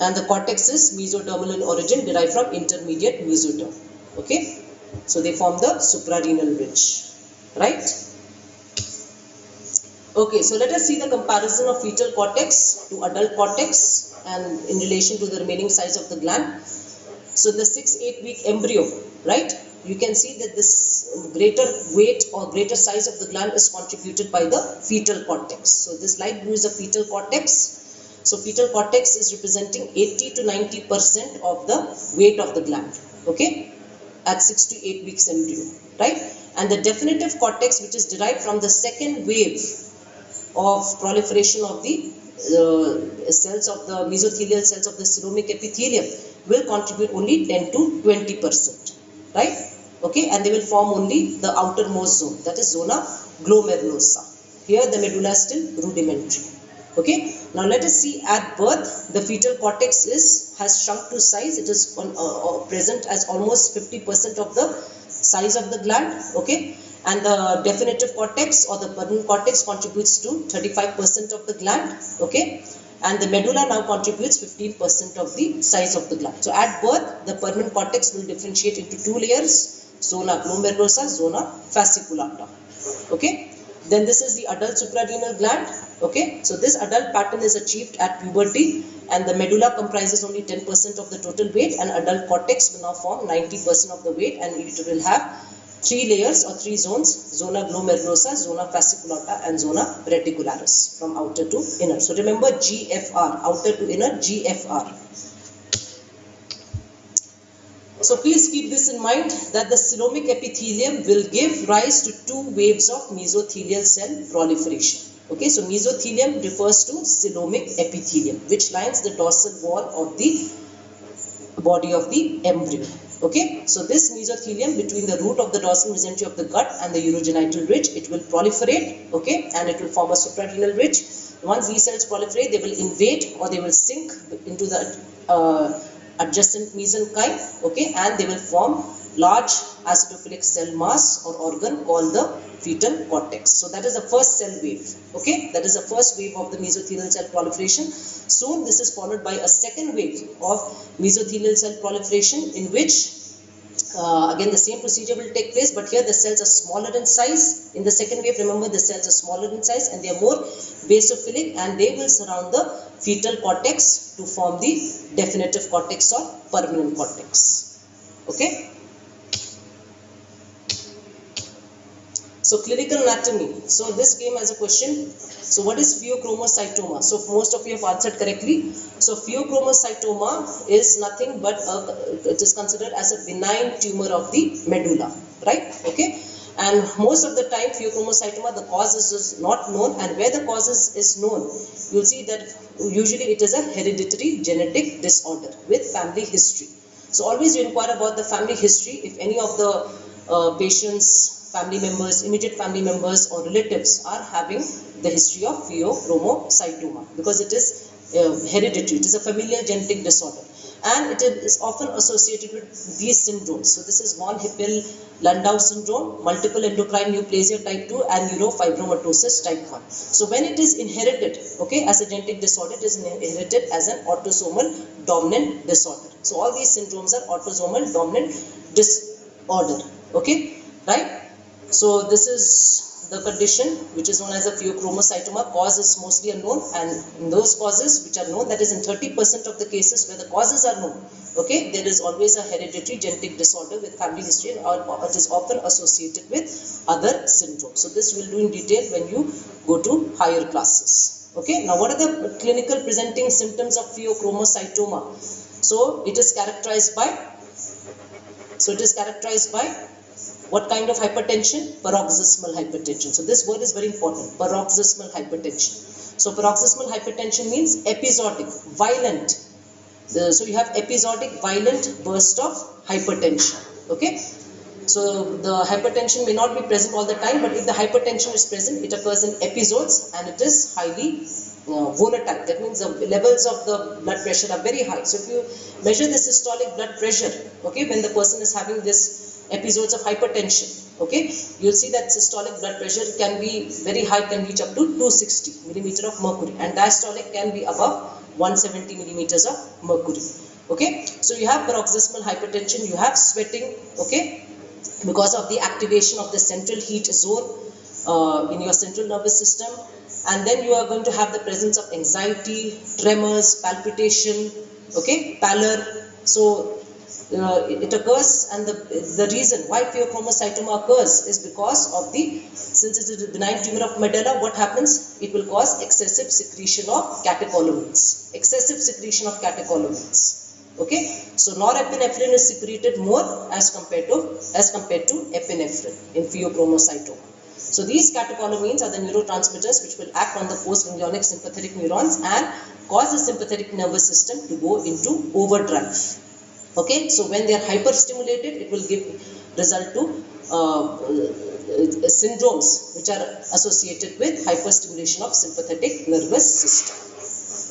and the cortex is mesodermal in origin, derived from intermediate mesoderm. Okay, so they form the suprarenal ridge. Right. Okay, so let us see the comparison of fetal cortex to adult cortex and in relation to the remaining size of the gland. So the 6-8 week embryo, right? You can see that this greater weight or greater size of the gland is contributed by the fetal cortex. So this light blue is the fetal cortex. So fetal cortex is representing 80 to 90% of the weight of the gland, okay, at 6 to 8 weeks embryo, right? And the definitive cortex, which is derived from the second wave of proliferation of the cells of the mesothelial cells of the coelomic epithelium, will contribute only 10 to 20%, right? Okay, and they will form only the outermost zone, that is zona glomerulosa. Here the medulla is still rudimentary. Okay, now let us see at birth the fetal cortex has shrunk to size. It is present as almost 50% of the size of the gland. Okay, and the definitive cortex or the permanent cortex contributes to 35% of the gland. Okay, and the medulla now contributes 15% of the size of the gland. So at birth the permanent cortex will differentiate into 2 layers, zona glomerulosa, zona fasciculata. Okay, then this is the adult suprarenal gland. Okay, so this adult pattern is achieved at puberty, and the medulla comprises only 10% of the total weight, and adult cortex will now form 90% of the weight, and it will have 3 layers or 3 zones: zona glomerulosa, zona fasciculata, and zona reticularis, from outer to inner. So remember GFR, outer to inner, GFR. So please keep this in mind, that the coelomic epithelium will give rise to 2 waves of mesothelial cell proliferation. Okay, so mesothelium refers to coelomic epithelium, which lines the dorsal wall of the body of the embryo. Okay, so this mesothelium between the root of the dorsal mesentery of the gut and the urogenital ridge, it will proliferate, okay, and it will form a suprarenal ridge. Once these cells proliferate, they will invade or they will sink into the adjacent mesenchyme, okay, and they will form large acidophilic cell mass or organ called the fetal cortex. So that is the first cell wave, okay, that is the first wave of the mesothelial cell proliferation. Soon this is followed by a second wave of mesothelial cell proliferation, in which again the same procedure will take place, but here the cells are smaller in size. In the second wave, remember, the cells are smaller in size and they are more basophilic, and they will surround the fetal cortex to form the definitive cortex or permanent cortex. Okay. So clinical anatomy. So this came as a question. So what is pheochromocytoma? So most of you have answered correctly. So pheochromocytoma is nothing but it is considered as a benign tumor of the medulla, right? Okay. And most of the time pheochromocytoma, the cause is not known, and where the cause is known, you'll see that usually it is a hereditary genetic disorder with family history. So always you inquire about the family history. If any of the patients, family members, immediate family members or relatives are having the history of pheochromocytoma, because it is hereditary, it is a familial genetic disorder, and it is often associated with these syndromes. So this is von Hippel-Lindau syndrome, multiple endocrine neoplasia type 2, and neurofibromatosis type 1. So when it is inherited, okay, as a genetic disorder, it is inherited as an autosomal dominant disorder. So all these syndromes are autosomal dominant disorder, okay, right? So this is the condition which is known as a pheochromocytoma. Cause is mostly unknown, and in those causes which are known, that is in 30% of the cases where the causes are known, okay, there is always a hereditary genetic disorder with family history, or it is often associated with other syndromes. So this we'll do in detail when you go to higher classes. Okay, now what are the clinical presenting symptoms of pheochromocytoma? So it is characterized by what kind of hypertension? Paroxysmal hypertension. So this word is very important, paroxysmal hypertension. So paroxysmal hypertension means episodic, violent. So you have episodic, violent burst of hypertension. Okay. So the hypertension may not be present all the time, but if the hypertension is present, it occurs in episodes and it is highly volatile. That means the levels of the blood pressure are very high. So if you measure the systolic blood pressure, okay, when the person is having this episodes of hypertension, okay, you'll see that systolic blood pressure can be very high, can reach up to 260 millimeter of mercury, and diastolic can be above 170 millimeters of mercury. Okay, so you have paroxysmal hypertension, you have sweating, okay, because of the activation of the central heat zone in your central nervous system, and then you are going to have the presence of anxiety, tremors, palpitation, okay, pallor. So it occurs, and the reason why pheochromocytoma occurs is because of since it is a benign tumor of medulla, what happens? It will cause excessive secretion of catecholamines. Okay, so norepinephrine is secreted more as compared to epinephrine in pheochromocytoma. So these catecholamines are the neurotransmitters which will act on the postganglionic sympathetic neurons and cause the sympathetic nervous system to go into overdrive. Okay, so when they are hyperstimulated, it will result to syndromes which are associated with hyperstimulation of sympathetic nervous system.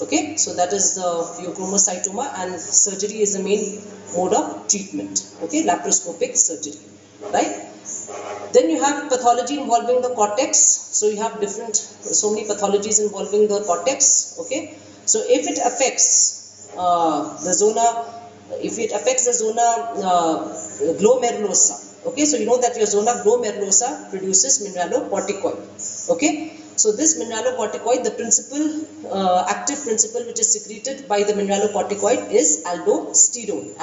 Okay, so that is the pheochromocytoma, and surgery is the main mode of treatment. Okay, laparoscopic surgery, right? Then you have pathology involving the cortex. So you have so many pathologies involving the cortex. Okay, so if it affects the zona glomerulosa, okay, so you know that your zona glomerulosa produces mineralocorticoid. Okay, so this mineralocorticoid, the active principle which is secreted by the mineralocorticoid is aldosterone,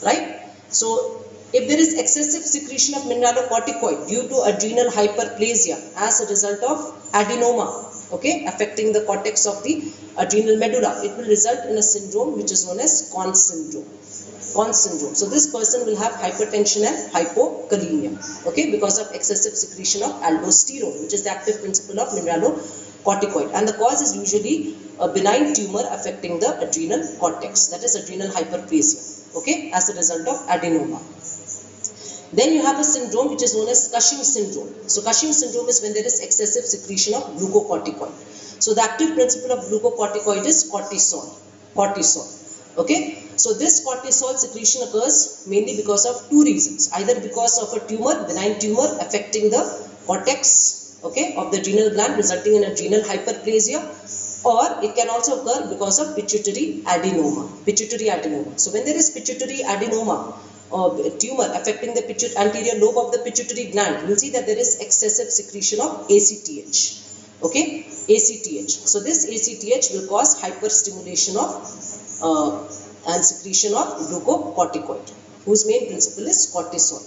right? So if there is excessive secretion of mineralocorticoid due to adrenal hyperplasia as a result of adenoma, okay, affecting the cortex of the adrenal medulla, it will result in a syndrome which is known as Conn syndrome. So this person will have hypertension and hypokalemia, okay, because of excessive secretion of aldosterone, which is the active principle of mineralocorticoid, and the cause is usually a benign tumor affecting the adrenal cortex, that is adrenal hyperplasia, okay, as a result of adenoma. Then you have a syndrome which is known as Cushing syndrome. So Cushing syndrome is when there is excessive secretion of glucocorticoid. So the active principle of glucocorticoid is cortisol. Okay. So this cortisol secretion occurs mainly because of two reasons. Either because of a benign tumor affecting the cortex, okay, of the adrenal gland, resulting in adrenal hyperplasia, or it can also occur because of pituitary adenoma. So when there is pituitary adenoma, tumor affecting the anterior lobe of the pituitary gland, you will see that there is excessive secretion of ACTH. Okay, ACTH. So this ACTH will cause hyperstimulation of and secretion of glucocorticoid, whose main principle is cortisol.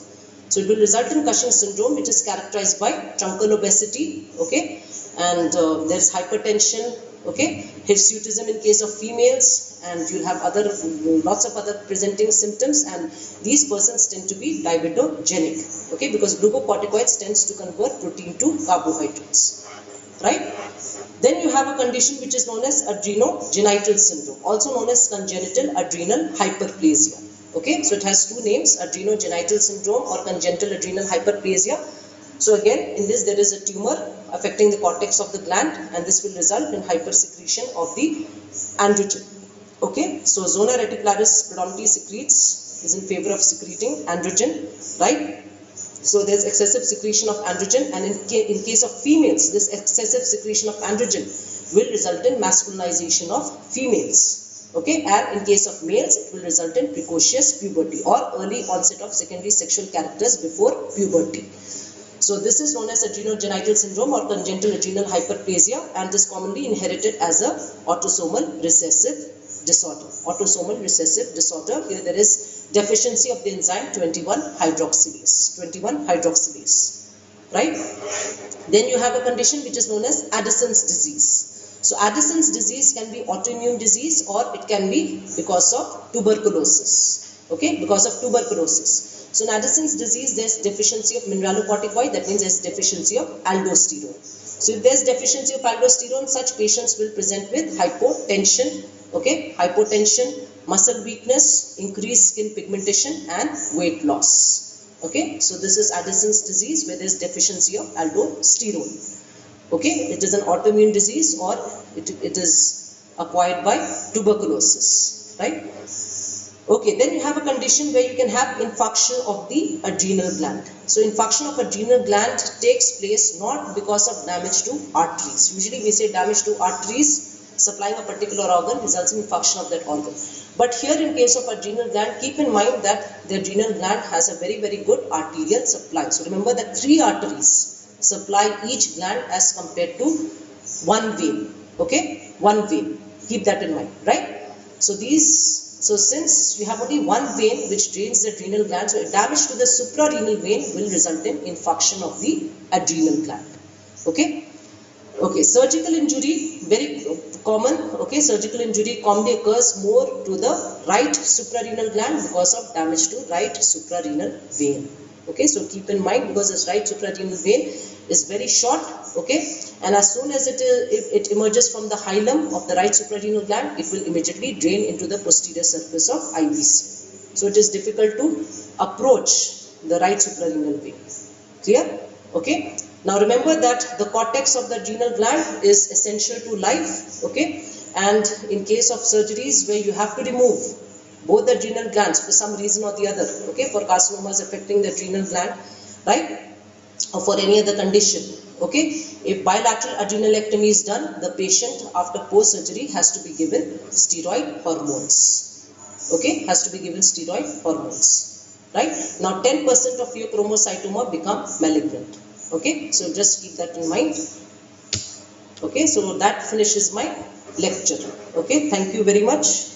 So it will result in Cushing syndrome, which is characterized by truncal obesity, okay, and there is hypertension, okay, hirsutism in case of females, and you have lots of other presenting symptoms, and these persons tend to be diabetogenic, okay, because glucocorticoids tends to convert protein to carbohydrates, right? Then you have a condition which is known as adrenogenital syndrome, also known as congenital adrenal hyperplasia. Okay, so it has two names, adrenogenital syndrome or congenital adrenal hyperplasia. So again, in this there is a tumor affecting the cortex of the gland, and this will result in hypersecretion of the androgen. Okay, so zona reticularis predominantly is in favor of secreting androgen, right? So there is excessive secretion of androgen, and in case of females, this excessive secretion of androgen will result in masculinization of females. Okay, and in case of males, it will result in precocious puberty or early onset of secondary sexual characters before puberty. So this is known as adrenogenital syndrome or congenital adrenal hyperplasia, and is commonly inherited as a autosomal recessive disorder. Autosomal recessive disorder. Here there is deficiency of the enzyme 21 hydroxylase. 21 hydroxylase. Right? Then you have a condition which is known as Addison's disease. So Addison's disease can be autoimmune disease, or it can be because of tuberculosis. Okay, because of tuberculosis. So in Addison's disease, there's deficiency of mineralocorticoid. That means there's deficiency of aldosterone. So if there's deficiency of aldosterone, such patients will present with hypotension. Okay, hypotension, muscle weakness, increased skin pigmentation, and weight loss. Okay, so this is Addison's disease where there is deficiency of aldosterone. Okay, it is an autoimmune disease, or it is acquired by tuberculosis, right? Okay, then you have a condition where you can have infarction of the adrenal gland. So infarction of adrenal gland takes place not because of damage to arteries. Usually we say damage to arteries supplying a particular organ results in infarction of that organ. But here in case of adrenal gland, keep in mind that the adrenal gland has a very good arterial supply. So remember that 3 arteries supply each gland as compared to one vein. Okay, one vein. Keep that in mind, right? So since you have only one vein which drains the adrenal gland, so damage to the suprarenal vein will result in infarction of the adrenal gland. Okay. Okay, surgical injury, very common. Okay, surgical injury commonly occurs more to the right suprarenal gland because of damage to right suprarenal vein. Okay, so keep in mind, because this right suprarenal vein is very short. Okay, and as soon as it emerges from the hilum of the right suprarenal gland, it will immediately drain into the posterior surface of IVC. So it is difficult to approach the right suprarenal vein. Clear? Okay. Now remember that the cortex of the adrenal gland is essential to life. Okay, and in case of surgeries where you have to remove both the adrenal glands for some reason or the other, okay, for carcinomas affecting the adrenal gland, right, or for any other condition, okay, if bilateral adrenalectomy is done, the patient after post surgery has to be given steroid hormones. Okay, has to be given steroid hormones, right? Now 10% of your chromocytoma become malignant. Okay, so just keep that in mind. Okay, so that finishes my lecture. Okay, thank you very much.